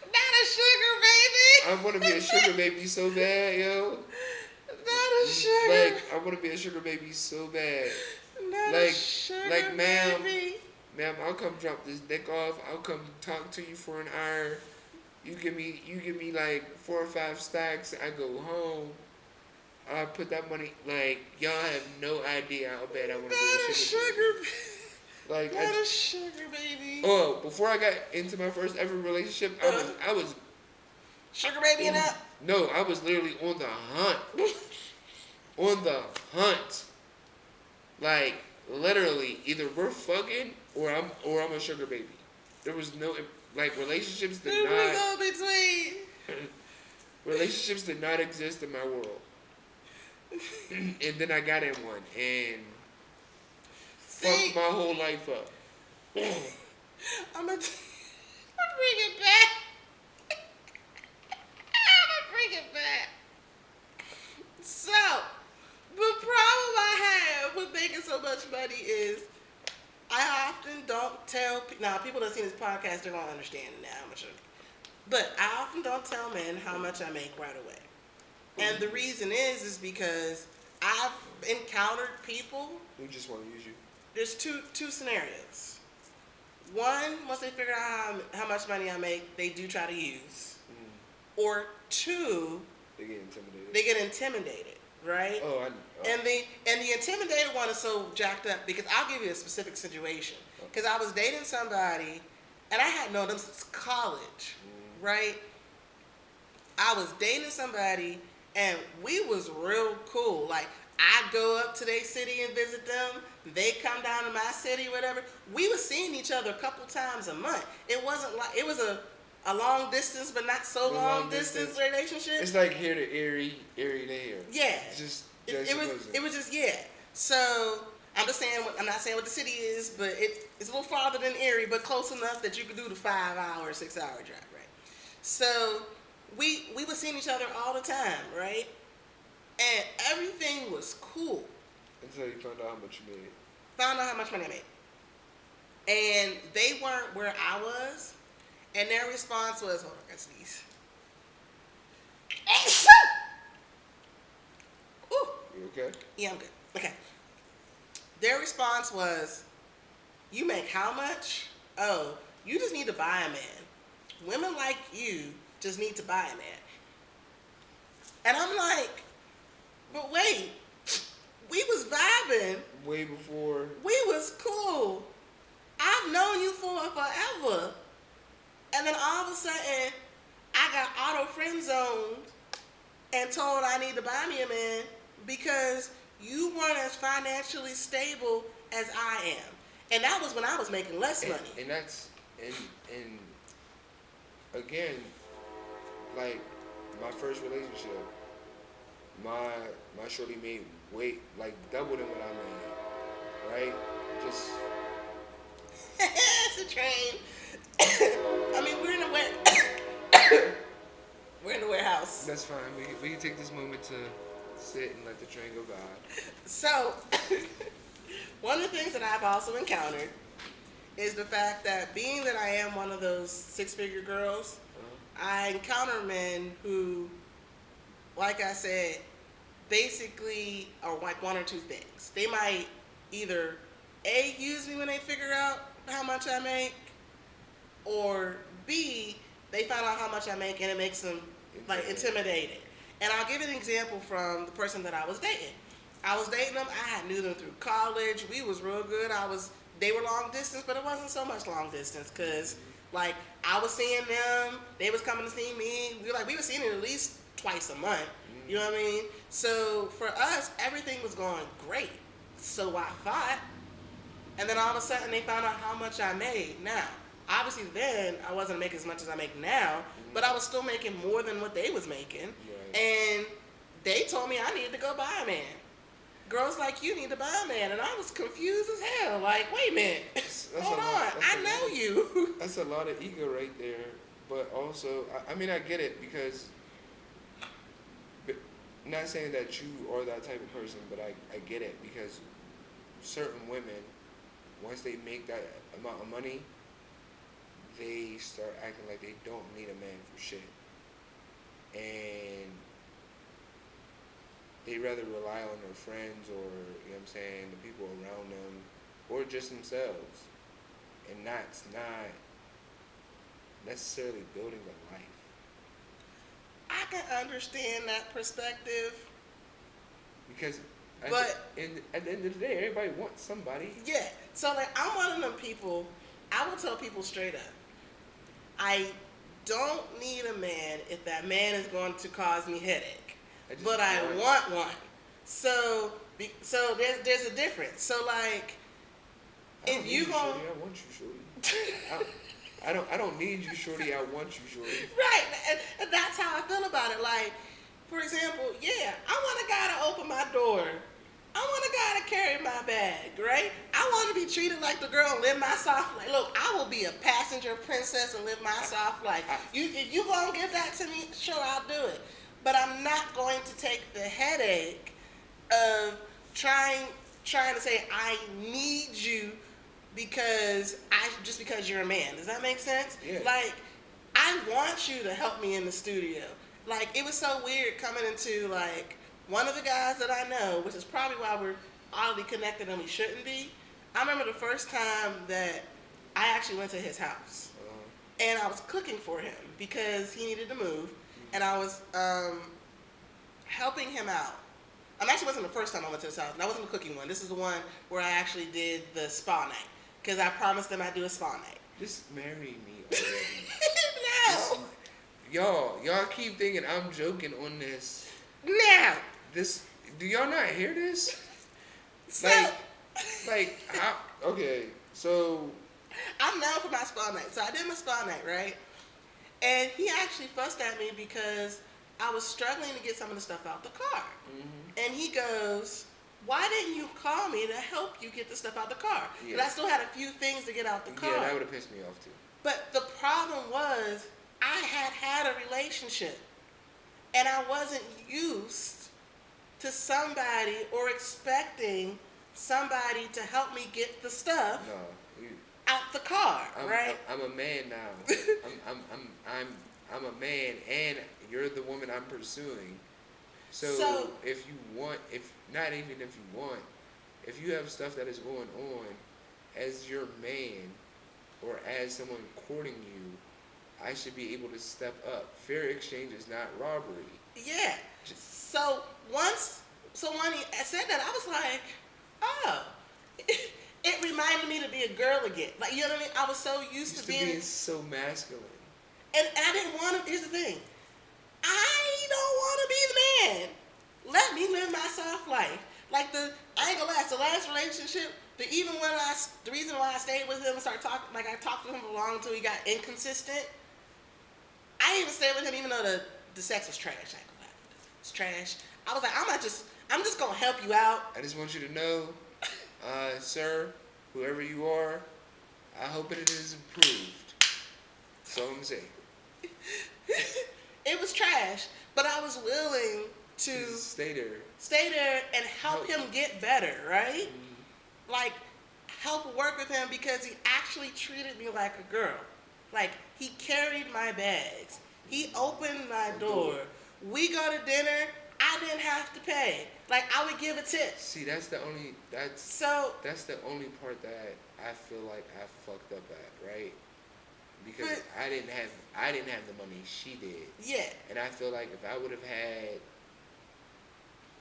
not a sugar baby. I want to be a sugar baby so bad, yo. Not a sugar. Like, I want to be a sugar baby so bad. Not Like, a sugar like, ma'am, baby. ma'am, I'll come drop this dick off. I'll come talk to you for an hour. You give me like 4 or 5 stacks. I go home. I put that money, like, y'all have no idea how bad I want to be a sugar baby. Like, not a sugar baby. Oh, before I got into my first ever relationship, I was sugar baby and up. No, I was literally on the hunt. On the hunt. Like literally, either we're fucking or I'm a sugar baby. There was no like relationships did Where we not go between? relationships did not exist in my world. And then I got in one and See, fucked my whole life up. I'm gonna bring it back. I'm gonna bring it back. So, the problem I have with making so much money is I often don't tell now people that see this podcast they're gonna understand it now how much but I often don't tell men how much I make right away. And the reason is because I've encountered people Who just want to use you. there's two scenarios. One, once they figure out how much money I make, they do try to use. Or two, They get intimidated. they get intimidated, right? And the intimidated one is so jacked up because I'll give you a specific situation. Because I was dating somebody, and I had known them since college, right? I was dating somebody, and we was real cool. Like, I go up to their city and visit them. They come down to my city, whatever. We were seeing each other a couple times a month. It wasn't like, it was a long distance, but not so long distance relationship. It's like here to Erie to here. Yeah. It's just it was just, yeah. So, I'm just saying, I'm not saying what the city is, but it's a little farther than Erie, but close enough that you could do the 5-hour, 6-hour drive, right? So, we were seeing each other all the time, right? And everything was cool. Until you found out how much you made. Found out how much money I made. And they weren't where I was. And their response was, hold on, I got to sneeze. Ooh. You okay? Yeah, I'm good. Okay. Their response was, you make how much? Oh, you just need to buy a man. Women like you just need to buy a man. And I'm like, but wait, we was vibing. Way before. We was cool. I've known you for forever. And then all of a sudden, I got auto friend zoned and told I need to buy me a man because you weren't as financially stable as I am. And that was when I was making less money. And that's, and again, like my first relationship, my shorty made like double than what I made, right? Just. It's a train. I mean, we're in the warehouse. That's fine. We can take this moment to sit and let the train go by. So, one of the things that I've also encountered is the fact that being that I am one of those 6-figure girls, I encounter men who, like I said, basically are like one or two things. They might either A, use me when they figure out how much I make, or B, they find out how much I make and it makes them like intimidated. And I'll give you an example from the person that I was dating. I was dating them. I knew them through college. We was real good. They were long distance, but it wasn't so much long distance because like I was seeing them, they was coming to see me. We were seeing it at least twice a month. You know what I mean? So for us, everything was going great. So I thought. And then all of a sudden they found out how much I made. Now, obviously then I wasn't making as much as I make now, but I was still making more than what they was making. Right. And they told me I needed to go buy a man. Girls like you need to buy a man. And I was confused as hell. Like, wait a minute. Hold on. I know you. That's a lot of ego right there. But also, I mean, I get it because, not saying that you are that type of person, but I get it because certain women, once they make that amount of money, they start acting like they don't need a man for shit. And they rather rely on their friends or, you know what I'm saying, the people around them, or just themselves. And that's not necessarily building a life. I can understand that perspective. Because at the end of the day, everybody wants somebody. Yeah. So, like, I'm one of them people, I will tell people straight up, I don't need a man if that man is going to cause me headache. But I want one. So, So there's a difference. So like, if you gonna, I want you, shorty. I don't need you, shorty. I want you, shorty. Right, and that's how I feel about it. Like, for example, yeah, I want a guy to open my door. I want a guy to carry my bag, right? I want to be treated like the girl and live my soft life. Look, I will be a passenger princess and live my soft life. If you gonna give that to me, sure, I'll do it. But I'm not going to take the headache of trying to say I need you because you're a man. Does that make sense? Yeah. Like, I want you to help me in the studio. Like, it was so weird coming into like one of the guys that I know, which is probably why we're oddly connected and we shouldn't be. I remember the first time that I actually went to his house, and I was cooking for him because he needed to move, and I was helping him out. Actually wasn't the first time I went to his house. That wasn't the cooking one. This is the one where I actually did the spa night because I promised them I'd do a spa night. Just marry me already. No. Y'all keep thinking I'm joking on this. No. Do y'all not hear this? So, okay, so I'm known for my spa night. So I did my spa night, right? And he actually fussed at me because I was struggling to get some of the stuff out the car. Mm-hmm. And he goes, why didn't you call me to help you get the stuff out the car? Because I still had a few things to get out the car. Yeah, that would have pissed me off too. But the problem was I had a relationship. And I wasn't used to somebody or expecting somebody to help me get the stuff out the car, right? I'm a man now. I'm a man, and you're the woman I'm pursuing. So if you have stuff that is going on as your man or as someone courting you, I should be able to step up. Fair exchange is not robbery. Yeah. So when he said that, I was like, oh, it reminded me to be a girl again. Like, you know what I mean? I was so used to being so masculine. And I didn't want to. Here's the thing. I don't want to be the man. Let me live my soft life. Like I ain't gonna lie. The last relationship, the reason why I stayed with him and started talking, like I talked to him for long until he got inconsistent. I didn't even stay with him even though the sex was trash. I ain't gonna lie. It's trash. I was like, I'm just gonna help you out. I just want you to know, sir, whoever you are, I hope it is improved. That's all I'm saying. It was trash, but I was willing to stay there and help him get better, right? Mm-hmm. Like, help work with him because he actually treated me like a girl. Like, he carried my bags. He opened my door. We go to dinner. I didn't have to pay. Like, I would give a tip. See, that's the only part that I feel like I fucked up at, right? Because I didn't have the money, she did. Yeah. And I feel like if I would have had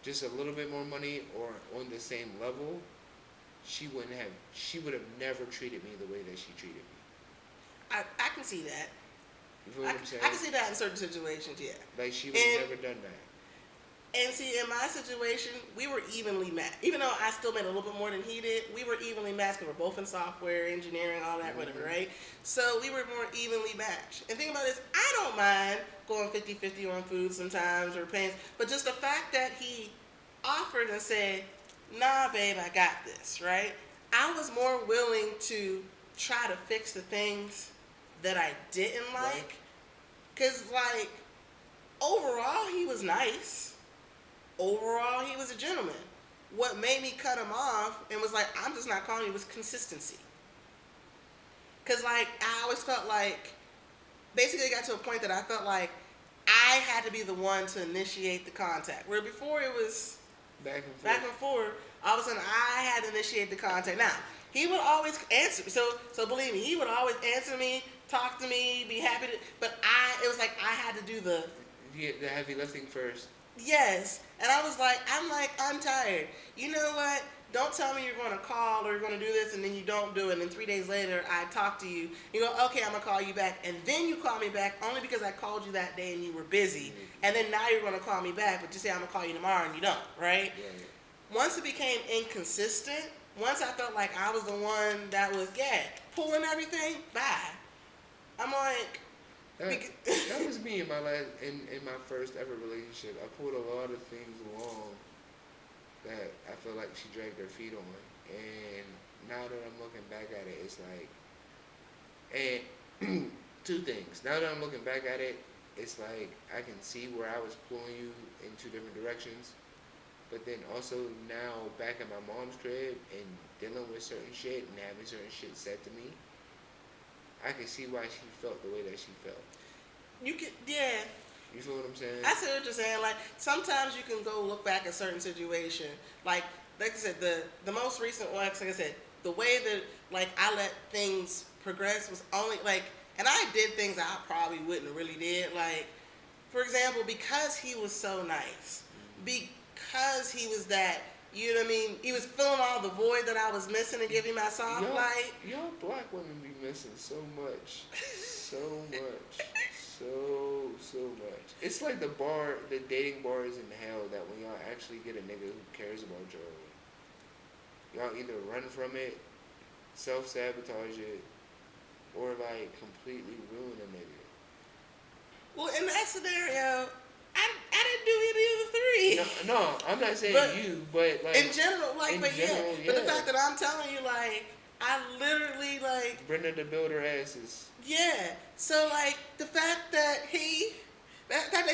just a little bit more money or on the same level, she would have never treated me the way that she treated me. I can see that. You feel what I'm saying? I can see that in certain situations, yeah. Like, she would have never done that. And see, in my situation, we were evenly matched. Even though I still made a little bit more than he did, we were evenly matched because we're both in software, engineering, all that, whatever, right? So we were more evenly matched. And think about this, I don't mind going 50-50 on food sometimes or paying, but just the fact that he offered and said, nah, babe, I got this, right? I was more willing to try to fix the things that I didn't like. Because, like, overall, he was nice. Overall, he was a gentleman. What made me cut him off and was like, I'm just not calling you, was consistency. Because, like, I always felt like, basically it got to a point that I felt like I had to be the one to initiate the contact. Where before it was back and forth, all of a sudden I had to initiate the contact. Now, he would always answer me. So believe me, he would always answer me, talk to me, be happy to, but it was like I had to do the heavy lifting first. Yes. And I'm tired. You know what? Don't tell me you're going to call or you're going to do this and then you don't do it. And then 3 days later, I talk to you. You go, okay, I'm going to call you back. And then you call me back only because I called you that day and you were busy. And then now you're going to call me back, but you say I'm going to call you tomorrow and you don't, right? Yeah. once it became inconsistent, once I felt like I was the one that was, pulling everything, bye. I'm like, that was me in my in my first ever relationship. I pulled a lot of things along that I feel like she dragged her feet on, and now that I'm looking back at it, it's like, and two things. Now that I'm looking back at it, it's like I can see where I was pulling you in two different directions. But then also now back at my mom's crib and dealing with certain shit and having certain shit said to me, I can see why she felt the way that she felt. You can, yeah. You feel what I'm saying? I see what you're saying. Like, sometimes you can go look back at certain situation. Like I said, the most recent one, like I said, the way that, like, I let things progress was only, like, and I did things I probably wouldn't have really did. Like, for example, because he was so nice, because he was that, you know what I mean? He was filling all the void that I was missing and giving my soft light. Y'all black women be missing so much. So much. So much. It's like the dating bars in hell that when y'all actually get a nigga who cares about y'all either run from it, self-sabotage it, or like completely ruin a nigga. Well, in that scenario, I didn't do any of the three. No, I'm not saying you, but like in general, like, but the fact that I'm telling you, like, I literally, like, Brenda the Builder asses. Yeah. So, like, the fact that he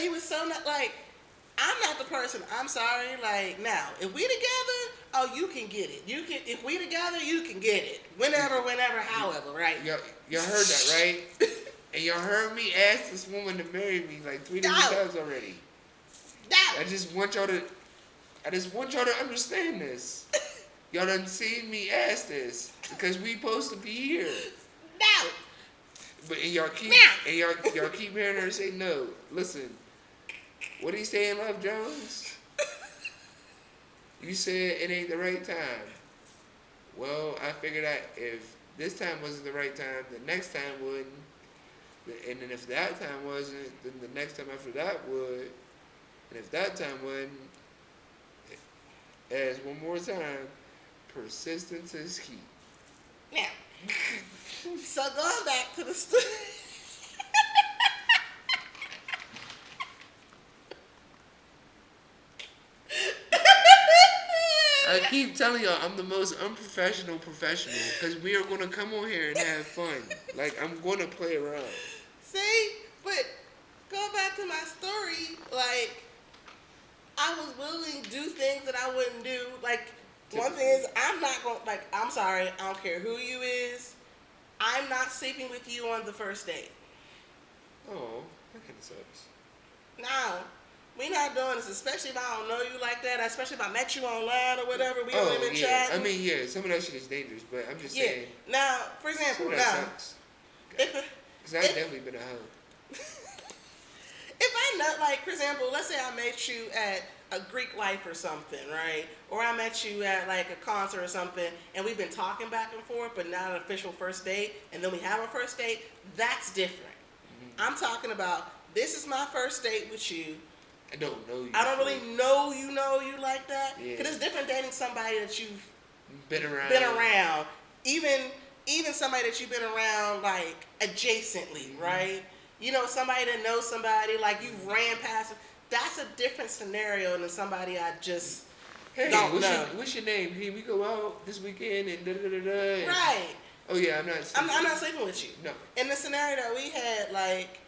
was so not, like, I'm not the person. I'm sorry. Like, now, if we together, oh, you can get it. You can. If we together, you can get it. Whenever, however, right? Y'all heard that, right? And y'all heard me ask this woman to marry me like 3 different times already. I just want y'all to understand this. Y'all done seen me ask this because we supposed to be here. No. But y'all keep hearing her say no. Listen, what did he say in Love Jones? You said it ain't the right time. Well, I figured out if this time wasn't the right time, the next time wouldn't. And then if that time wasn't, then the next time after that would. And if that time wasn't, as one more time, persistence is key. Now, so going back to the story. I keep telling y'all, I'm the most unprofessional professional because we are going to come on here and have fun. Like, I'm going to play around. See? But going back to my story, like, I was willing to do things that I wouldn't do. Like, one thing is, I'm not going, like, I'm sorry, I don't care who you is. I'm not sleeping with you on the first date. Oh, that kind of sucks. No. We not doing this, especially if I don't know you like that, especially if I met you online or whatever, we don't even chat. I mean, yeah, some of that shit is dangerous, but I'm just saying. Now, for example, sucks. Because I've definitely been a hoe. If I know, like, for example, let's say I met you at a Greek life or something, right? Or I met you at, like, a concert or something, and we've been talking back and forth, but not an official first date, and then we have a first date, that's different. Mm-hmm. I'm talking about, this is my first date with you. I don't know you. I don't really know you like that. Yeah. Because it's different dating somebody that you've been around. Even somebody that you've been around, like, adjacently, right? You know, somebody that knows somebody, like, you've ran past. That's a different scenario than somebody I just don't know. What's your name? Hey, we go out this weekend and da-da-da-da. Right. Oh, yeah, I'm not sleeping with you. No. In the scenario that we had, like,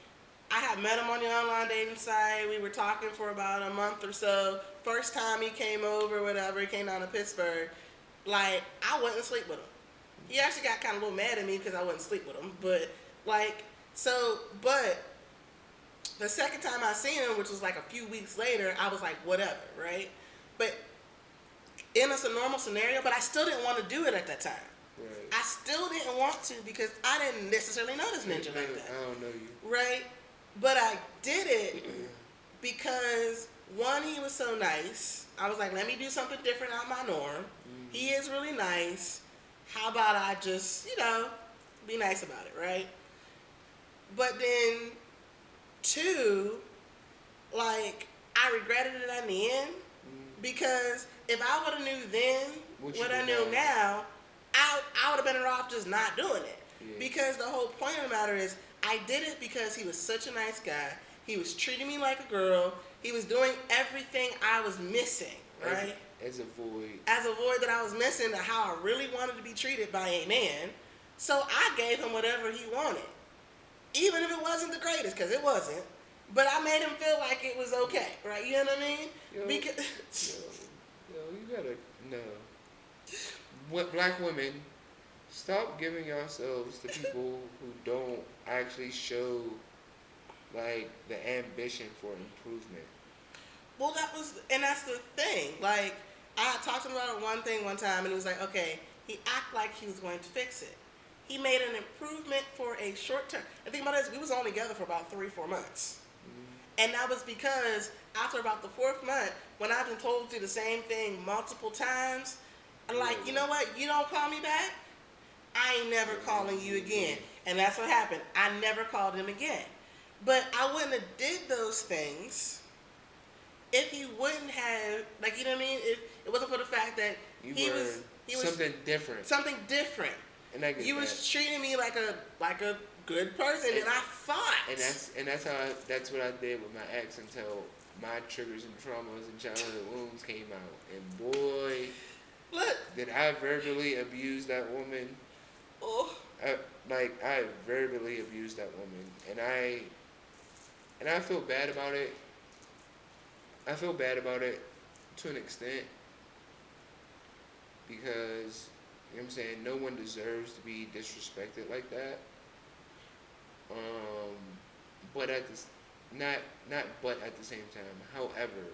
I had met him on the online dating site. We were talking for about a month or so. First time he came over, whatever, he came down to Pittsburgh. Like, I wouldn't sleep with him. He actually got kind of a little mad at me because I wouldn't sleep with him. But, like, but the second time I seen him, which was like a few weeks later, I was like, whatever, right? But in a normal scenario, but I still didn't want to do it at that time. Right. I still didn't want to because I didn't necessarily know this ninja like that. I don't know you. Right? But I did it because, one, he was so nice. I was like, let me do something different out of my norm. Mm-hmm. He is really nice. How about I just, be nice about it, right? But then, two, like, I regretted it in the end Because if I would have knew then what I know know now, I would have been better off just not doing it. Yeah. Because the whole point of the matter is, I did it because he was such a nice guy. He was treating me like a girl. He was doing everything I was missing, right? As a void. As a void that I was missing, how I really wanted to be treated by a man. So I gave him whatever he wanted. Even if it wasn't the greatest, because it wasn't. But I made him feel like it was okay, right? You know what I mean? You gotta no. What black women, stop giving yourselves to people who don't actually show like the ambition for improvement. Well, that's the thing. Like, I talked to him about one thing one time, and he was like, okay, he acted like he was going to fix it. He made an improvement for a short term. The thing about it is, we was only together for about 3-4 months. And that was because after about the 4th month, when I've been told to do the same thing multiple times, I'm like, you know what? You don't call me back, I ain't never calling you again. And that's what happened. I never called him again. But I wouldn't have did those things if he wouldn't have, like, you know what I mean? If it wasn't for the fact that he was something different. Something different. And I get you that. was treating me like a good person, and I thought. And that's what I did with my ex until my triggers and traumas and childhood wounds came out. And boy, look, did I verbally abuse that woman. Oh. I verbally abused that woman, and I feel bad about it. I feel bad about it to an extent because, you know what I'm saying, no one deserves to be disrespected like that. But at the but at the same time. However,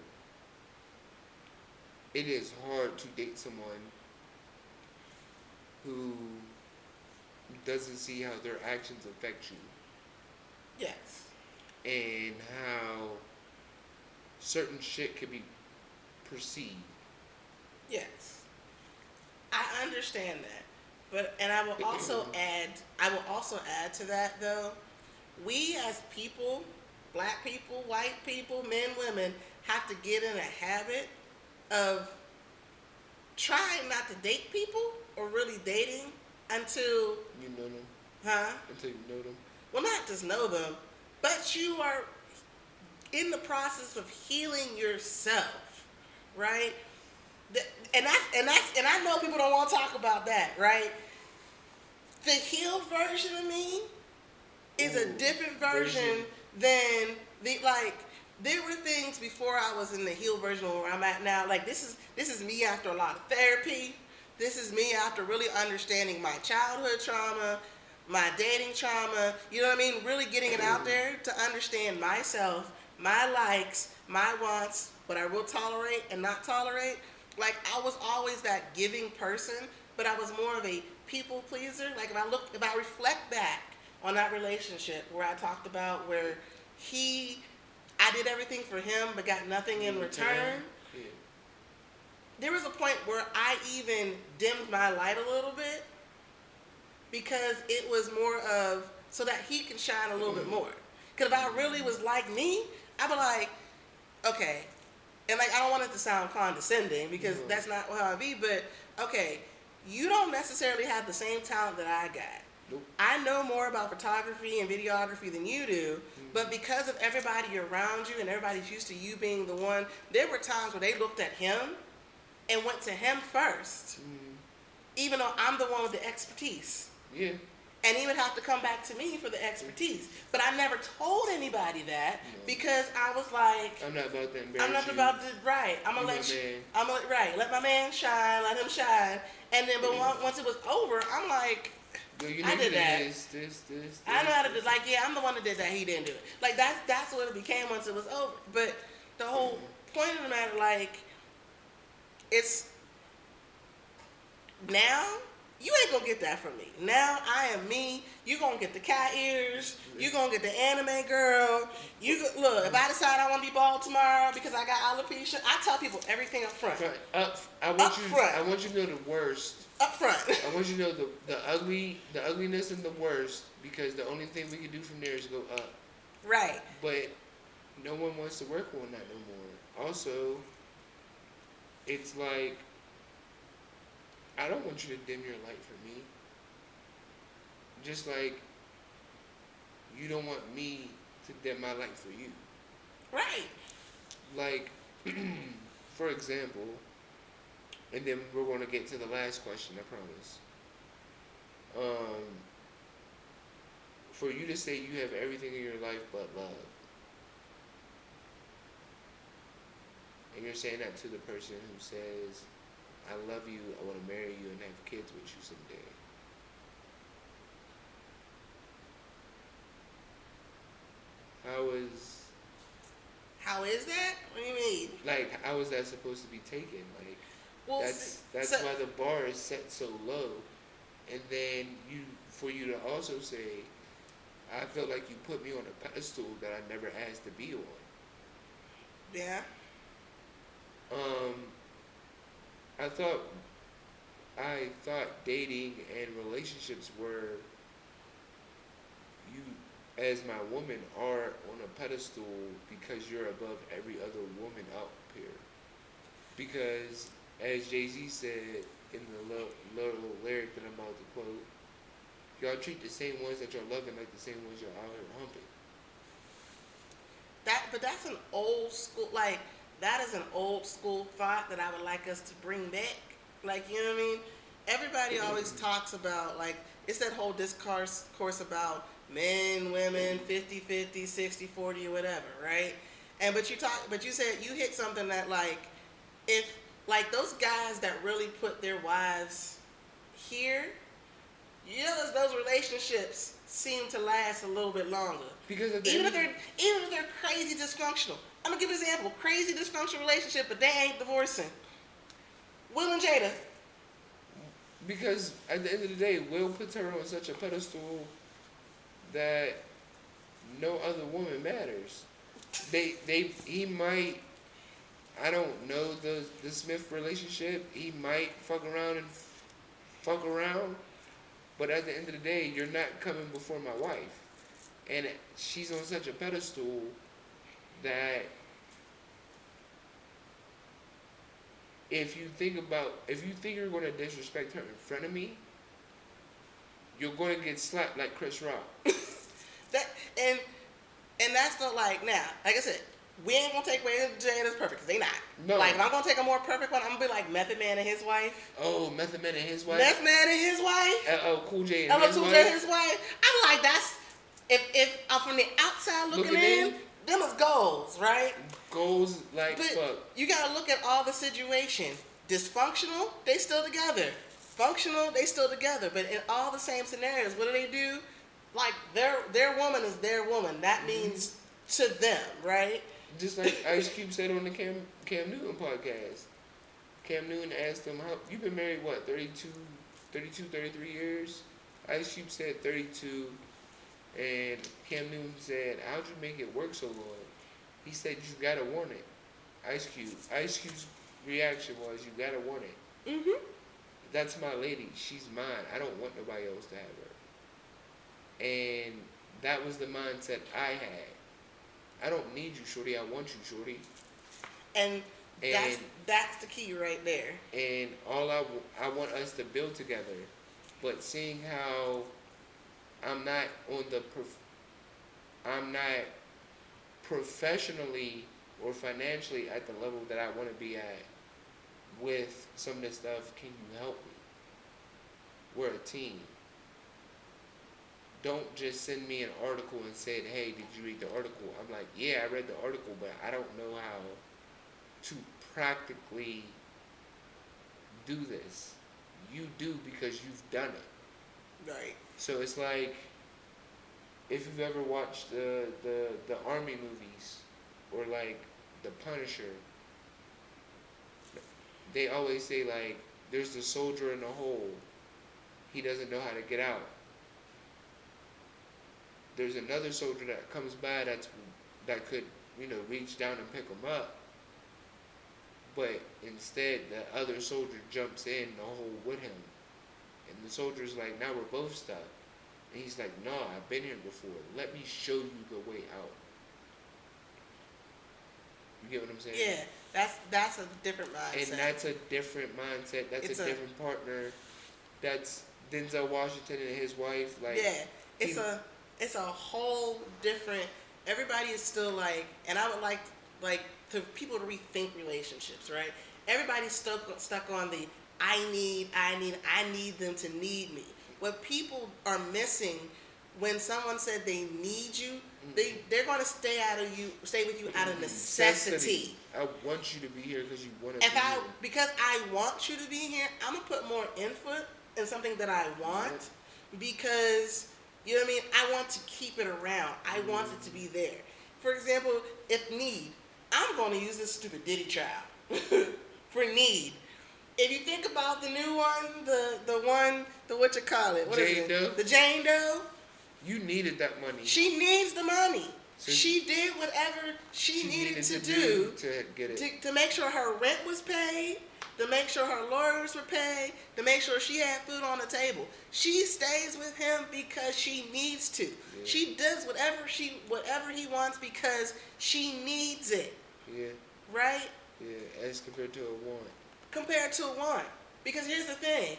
it is hard to date someone who doesn't see how their actions affect you. Yes. And how certain shit could be perceived. Yes. I understand that. And I will also add to that though, we as people, black people, white people, men, women, have to get in a habit of trying not to date people or really dating until you know them. Huh? Until you know them. Well, not just know them, but you are in the process of healing yourself, right? And I know people don't want to talk about that, right? The healed version of me is a different version than there were things before I was in the healed version where I'm at now. Like this is me after a lot of therapy. This is me after really understanding my childhood trauma, my dating trauma, you know what I mean? Really getting it out there to understand myself, my likes, my wants, what I will tolerate and not tolerate. Like, I was always that giving person, but I was more of a people pleaser. Like, if I reflect back on that relationship where I talked about where I did everything for him but got nothing in return. Yeah. There was a point where I even dimmed my light a little bit because it was more of so that he can shine a little bit more. Because if I really was like me, I'd be like, okay, and like I don't want it to sound condescending because that's not how I be, but okay, you don't necessarily have the same talent that I got. Nope. I know more about photography and videography than you do, but because of everybody around you and everybody's used to you being the one, there were times where they looked at him and went to him first, even though I'm the one with the expertise. Yeah. And he would have to come back to me for the expertise. But I never told anybody that because I was like, I'm not about to embarrass I'm not you. about to, right. Let my man shine, let him shine. And then, but once it was over, I'm like, I did that. This. I know how to do, like, yeah, I'm the one that did that, he didn't do it. Like, that's what it became once it was over. But the whole point of the matter, like, it's, now, you ain't gonna get that from me. Now I am me. You gonna get the cat ears. You gonna get the anime girl. Look. If I decide I want to be bald tomorrow because I got alopecia, I tell people everything up front. I want you to know the worst. Up front. I want you to know the ugliness and the worst because the only thing we can do from there is go up. Right. But no one wants to work on that no more. Also, it's like, I don't want you to dim your light for me. Just like you don't want me to dim my light for you. Right. Like, for example, and then we're going to get to the last question, I promise. Um, for you to say you have everything in your life but love, and you're saying that to the person who says, I love you, I want to marry you and have kids with you someday. How is that? What do you mean? Like, how is that supposed to be taken? Like, Well, that's why the bar is set so low. And then for you to also say, I feel like you put me on a pedestal that I never asked to be on. Yeah. Um, I thought dating and relationships were, you as my woman are on a pedestal because you're above every other woman out here. Because as Jay-Z said in the little lyric that I'm about to quote, y'all treat the same ones that you're loving like the same ones you're out here humping. But that's an old school, like, that is an old school thought that I would like us to bring back. Like, you know what I mean? Everybody always talks about, like, it's that whole discourse about men, women, 50-50, 60-40 or whatever, right? But you said, you hit something that, like, if, like, those guys that really put their wives here, you know, those relationships seem to last a little bit longer. Because even if they're crazy dysfunctional. I'm gonna give an example. Crazy dysfunctional relationship, but they ain't divorcing. Will and Jada. Because at the end of the day, Will puts her on such a pedestal that no other woman matters. He might, I don't know the Smith relationship. He might fuck around, but at the end of the day, you're not coming before my wife, and she's on such a pedestal that if you think you're going to disrespect her in front of me, you're going to get slapped like Chris Rock. And that's not like, now, like I said, we ain't gonna take away Jada's perfect, because they not. No. Like, if I'm gonna take a more perfect one, I'm gonna be like Method Man and his wife. Oh, Method Man and his wife? Method Man and his wife? Cool J and his wife? Cool J and his wife. I'm like, that's, if I'm from the outside looking in, them is goals, right? Goals like but fuck. You gotta look at all the situation. Dysfunctional, they still together. Functional, they still together. But in all the same scenarios, what do? Like, their woman is their woman. That means to them, right? Just like Ice Cube said on the Cam Newton podcast. Cam Newton asked him, how you've been married, what, 33 years? Ice Cube said 32, and Cam Newton said, how'd you make it work so long? He said, you gotta want it. Ice Cube's reaction was, you gotta want it. Mm-hmm. That's my lady. She's mine. I don't want nobody else to have her. And that was the mindset I had. I don't need you, shorty. I want you, shorty. And that's the key right there. And I want us to build together. But seeing how I'm not professionally or financially at the level that I want to be at with some of this stuff, can you help me? We're a team. Don't just send me an article and say, hey, did you read the article? I'm like, yeah, I read the article, but I don't know how to practically do this. You do because you've done it. Right. So it's like, if you've ever watched the Army movies or like The Punisher, they always say, like, there's the soldier in the hole. He doesn't know how to get out. There's another soldier that comes by that could, reach down and pick him up. But instead, the other soldier jumps in the hole with him. And the soldier's like, now we're both stuck. And he's like, no, I've been here before. Let me show you the way out. You get what I'm saying? Yeah, that's a different mindset. And that's a different mindset. That's a different partner. That's Denzel Washington and his wife. Like, yeah, it's a whole different. Everybody is still like, and I would like to people to rethink relationships, right? Everybody's stuck on the I need them to need me. What people are missing when someone said they need you, they're going to stay with you out of necessity. I want you to be here because you want to be here. Because I want you to be here, I'm gonna put more input in something that I want because you know what I mean. I want to keep it around. I want it to be there. For example, if need, I'm going to use this stupid Diddy child for need. If you think about the new one, the what you call it? What is Jane it? Doe? The Jane Doe. You needed that money. She needs the money. So she did whatever she needed to do to get it. To make sure her rent was paid, to make sure her lawyers were paid, to make sure she had food on the table. She stays with him because she needs to. Yeah. She does whatever he wants because she needs it. Yeah. Right? Yeah, as compared to a want. Compared to a want. Because here's the thing.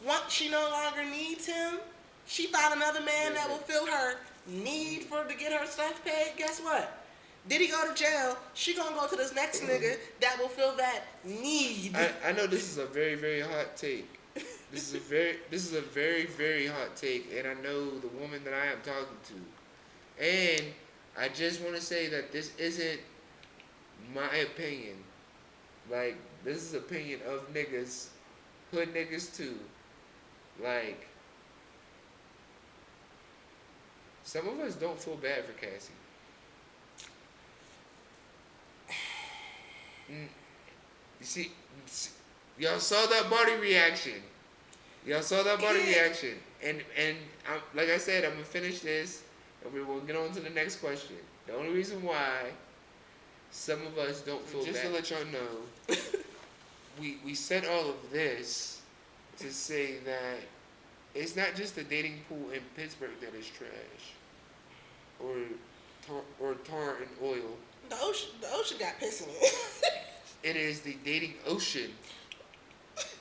Once she no longer needs him, she found another man that will fill her need to get her stuff paid. Guess what? Did he go to jail? She gonna go to this next nigga that will fill that need. I know this is a very, very hot take. This is a very, very hot take, and I know the woman that I am talking to. And I just want to say that this isn't my opinion. Like, this is opinion of niggas, hood niggas too. Like, some of us don't feel bad for Cassie. You see, y'all saw that body reaction. And like I said, I'm going to finish this, and we will get on to the next question. The only reason why some of us don't feel bad. Just to let y'all know, we said all of this to say that it's not just the dating pool in Pittsburgh that is trash, or tar and oil. The ocean got piss in it. It is the dating ocean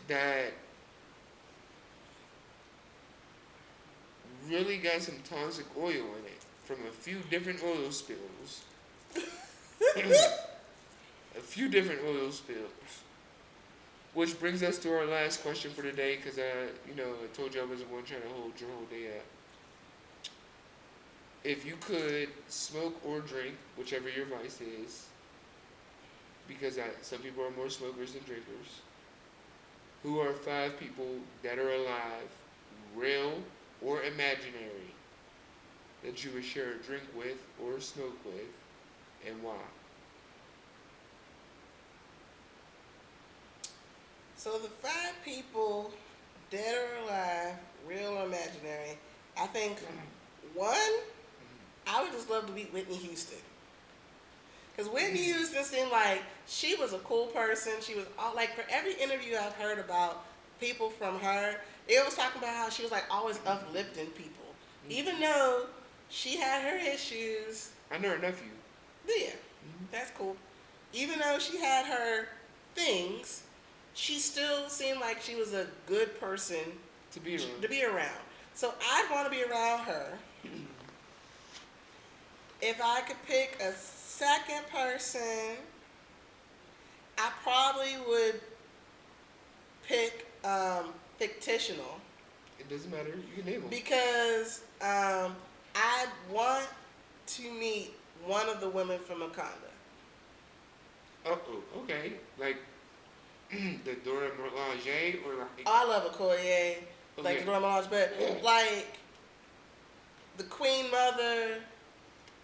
that really got some toxic oil in it from a few different oil spills. Which brings us to our last question for today, because I told you I wasn't going to try to hold your whole day up. If you could smoke or drink, whichever your vice is, because some people are more smokers than drinkers, who are 5 people that are alive, real or imaginary, that you would share a drink with or smoke with, and why? So the 5 people, dead or alive, real or imaginary, I think, one, I would just love to meet Whitney Houston. Because Whitney Houston seemed like she was a cool person. She was all, like, for every interview I've heard about people from her, they was talking about how she was like always uplifting people. Even though she had her issues. I know her nephew. Yeah, that's cool. Even though she had her things, she still seemed like she was a good person to be around. So I'd want to be around her. If I could pick a second person, I probably would pick fictional. It doesn't matter. You can name them. Because I'd want to meet one of the women from Wakanda. Oh, okay. Like the Dora Milaje, or like. I love Okoye, like the Dora Milaje, but like the Queen Mother,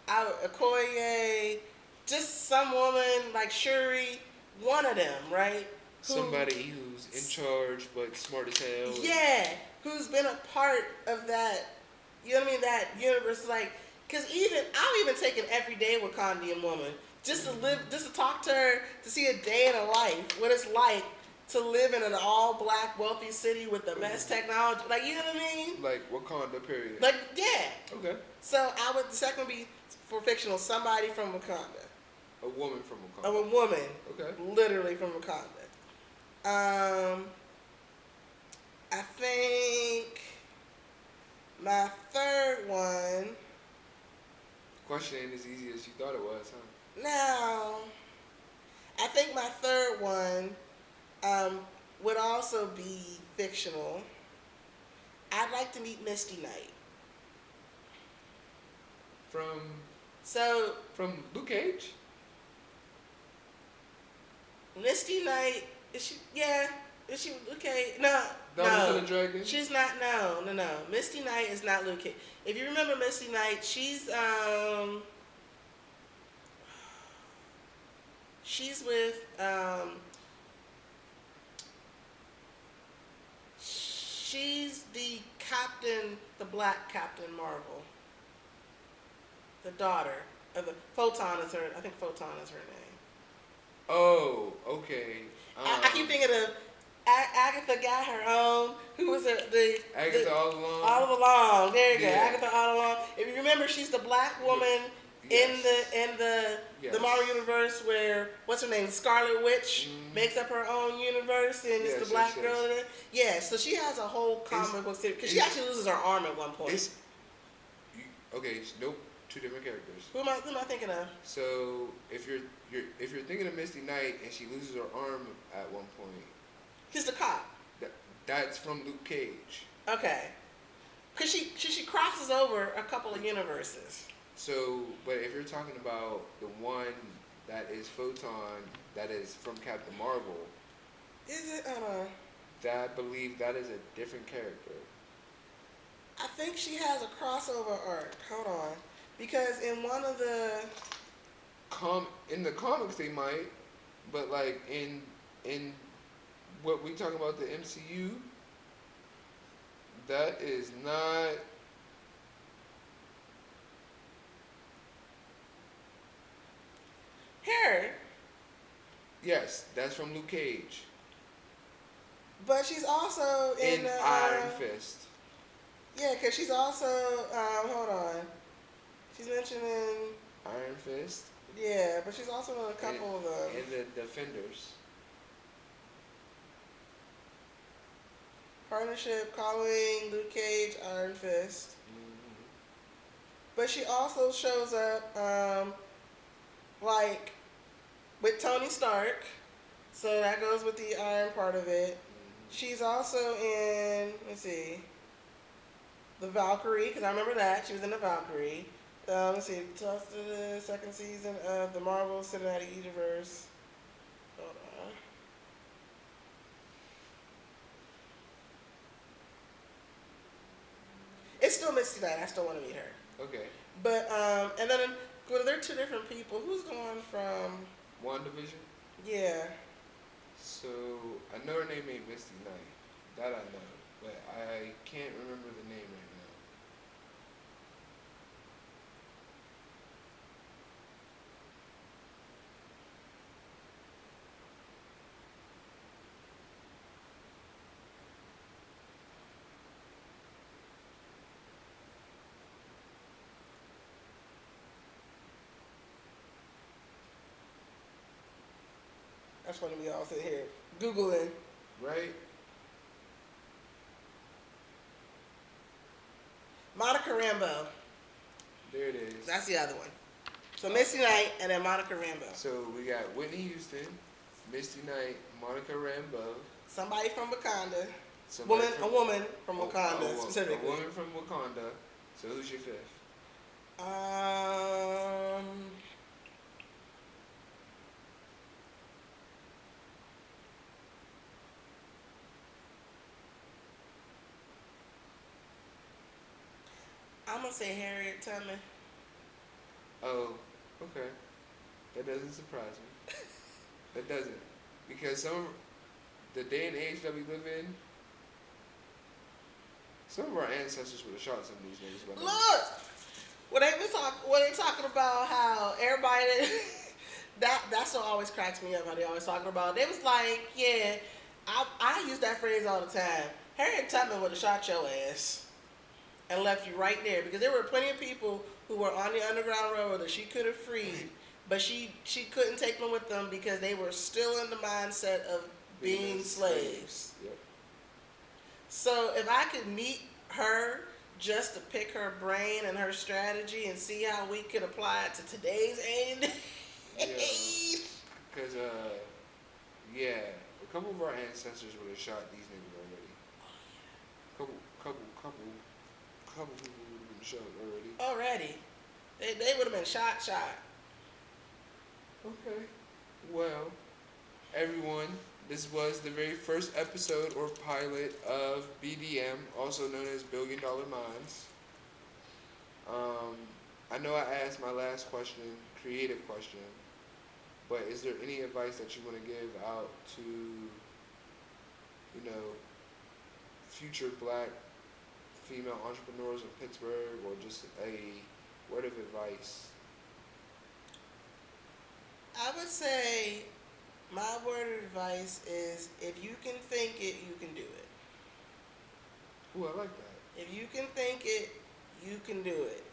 Okoye, just some woman like Shuri, one of them, right? Somebody who's in charge but smart as hell. Yeah, who's been a part of that, you know what I mean, that universe. Like, because I'll even take an everyday Wakandian woman just to live, just to talk to her, to see a day in her life, what it's like to live in an all-black, wealthy city with the best technology. Like, you know what I mean? Like Wakanda, period. Like, yeah. Okay. So the second would be for fictional, somebody from Wakanda. A woman from Wakanda. Of a woman. Okay. Literally from Wakanda. I think my third one. Question ain't as easy as you thought it was, huh? Now, I think my third one would also be fictional. I'd like to meet Misty Knight. From Luke Cage? Misty Knight, is she? Yeah, is she Luke Cage? No, Daughters of the Dragon? she's not. No. Misty Knight is not Luke Cage. If you remember Misty Knight, she's with she's the captain, the black Captain Marvel. The daughter of the Photon is her. I think Photon is her name. Oh, okay. I keep thinking of Agatha got her own. Who was it? Agatha All Along. All Along. There you go. Yeah. Agatha All Along. If you remember, she's the black woman Yes. in the Yes. Marvel universe where what's her name? Scarlet Witch makes up her own universe and it's the black girl in it. Yeah. So she has a whole comic book series because she actually loses her arm at one point. Nope. Two different characters. Who am I thinking of? So if you're thinking of Misty Knight and she loses her arm at one point, She's the cop. that's from Luke Cage. Okay. Because she crosses over a couple of universes. So, but if you're talking about the one that is Photon, that is from Captain Marvel, Is it? I believe that is a different character. I think she has a crossover arc. Hold on. Because in one of the In the comics they might, but like in what we talking about the MCU, that is not. her, Yes, that's from Luke Cage. but she's also in Iron Fist. Yeah, because she's also hold on. She's mentioned in Iron Fist. Yeah, but she's also in a couple of them. And the Defenders. Partnership, Colleen, Luke Cage, Iron Fist. Mm-hmm. But she also shows up like with Tony Stark. So that goes with the iron part of it. Mm-hmm. She's also in, let's see, the Valkyrie, because I remember that. She was in the Valkyrie. Let's see, the second season of the Marvel Cinematic Universe. Hold on. It's still Misty Knight. I still want to meet her. Okay. But, and then, well, they're two different people. Who's the one from? WandaVision? Yeah. So, I know her name ain't Misty Knight. That I know. But I can't remember the name right now. That's funny. We all sit here Googling. Right? Monica Rambeau. There it is. That's the other one. So Misty Knight and then Monica Rambeau. So we got Whitney Houston, Misty Knight, Monica Rambeau. Somebody from Wakanda. Somebody A woman from Wakanda specifically. A woman from Wakanda. So who's your fifth? I'm gonna say Harriet Tubman. Oh, okay. That doesn't surprise me. That doesn't. Because the day and age that we live in, some of our ancestors would have shot some of these niggas. But Look, when they talking about how everybody that's what always cracks me up. How they always talking about. They was like, yeah, I use that phrase all the time. Harriet Tubman would have shot your ass and left you right there because there were plenty of people who were on the Underground Railroad that she could have freed, but she couldn't take them with them because they were still in the mindset of being slaves. Yep. So if I could meet her just to pick her brain and her strategy and see how we could apply it to today's age. Because, yeah, a couple of our ancestors would have shot these niggas already. Couple people would have been shot already. Already. They would have been shot. Okay. Well, everyone, this was the very first episode or pilot of BDM, also known as Billion Dollar Minds. I know I asked my last question, creative question, but is there any advice that you want to give out to, future black female entrepreneurs in Pittsburgh, or just a word of advice? I would say my word of advice is if you can think it, you can do it. Ooh, I like that. If you can think it, you can do it.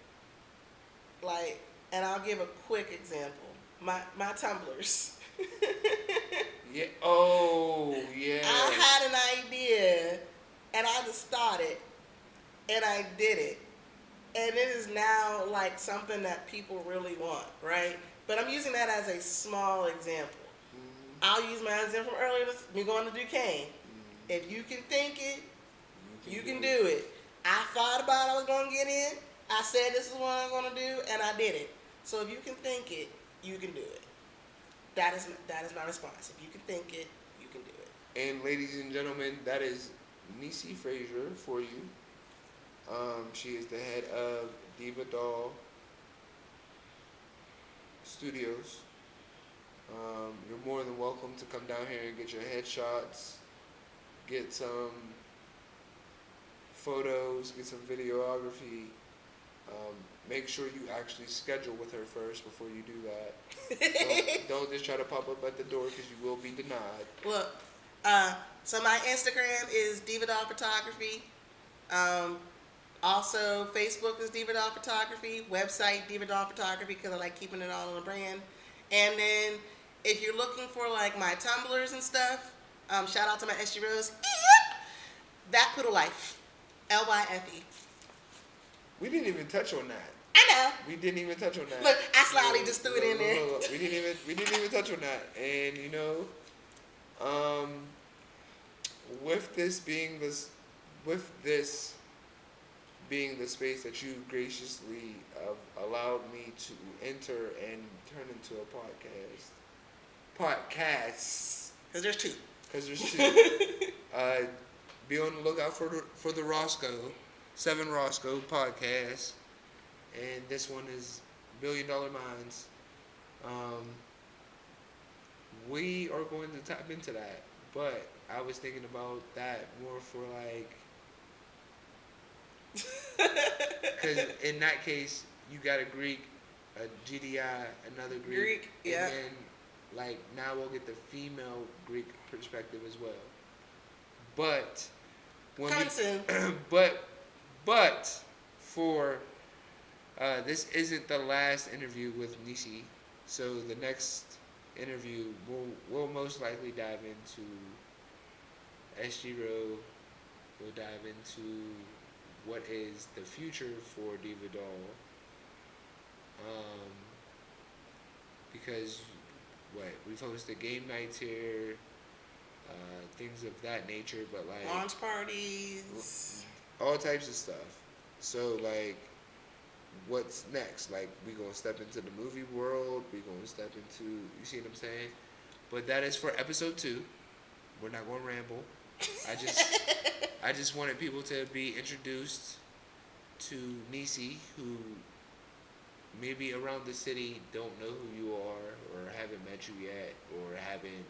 Like, and I'll give a quick example. My tumblers. Yeah. Oh, yeah. I had an idea, and I just started, and I did it. And it is now like something that people really want, right? But I'm using that as a small example. Mm-hmm. I'll use my example from earlier, me going to Duquesne. Mm-hmm. If you can think it, you can do it. I thought about I was going to get in. I said this is what I'm going to do, and I did it. So if you can think it, you can do it. That is my response. If you can think it, you can do it. And ladies and gentlemen, that is Niece Frazier for you. She is the head of Diva Doll Studios. You're more than welcome to come down here and get your headshots, get some photos, get some videography. Make sure you actually schedule with her first before you do that. Don't just try to pop up at the door because you will be denied. Look, so my Instagram is Diva Doll Photography. Also, Facebook is Diva Doll Photography. Website Diva Doll Photography because I like keeping it all on the brand. And then if you're looking for like my tumblers and stuff, shout out to my SG Rose. That Poodle Life, LYFE. We didn't even touch on that. I know. We didn't even touch on that. Look, I slyly just threw it in there. Look. We didn't even touch on that. And with this being the space that you graciously allowed me to enter and turn into a podcast. Because there's two. Be on the lookout for the Roscoe, 7 Roscoe podcast. And this one is $1 Billion Minds. We are going to tap into that, but I was thinking about that more for like, because in that case you got a Greek, a GDI, another Greek, yeah. And then like now we'll get the female Greek perspective as well. But when but for this isn't the last interview with Neicy, so the next interview we'll most likely dive into SG Row. We'll dive into what is the future for Diva Doll. Because we've hosted game nights here, things of that nature, but like launch parties, all types of stuff. So like, what's next? Like, we gonna step into the movie world. We gonna step into, you see what I'm saying? But that is for episode 2. We're not gonna ramble. I just wanted people to be introduced to Neicy, who maybe around the city don't know who you are, or haven't met you yet, or haven't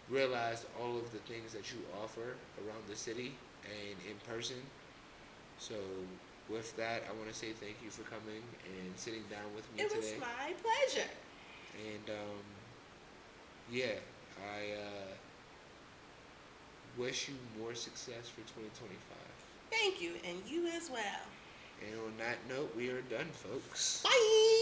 realized all of the things that you offer around the city and in person. So with that, I want to say thank you for coming and sitting down with me today. It was my pleasure. And yeah, I wish you more success for 2025. Thank you, and you as well. And on that note, we are done, folks. Bye.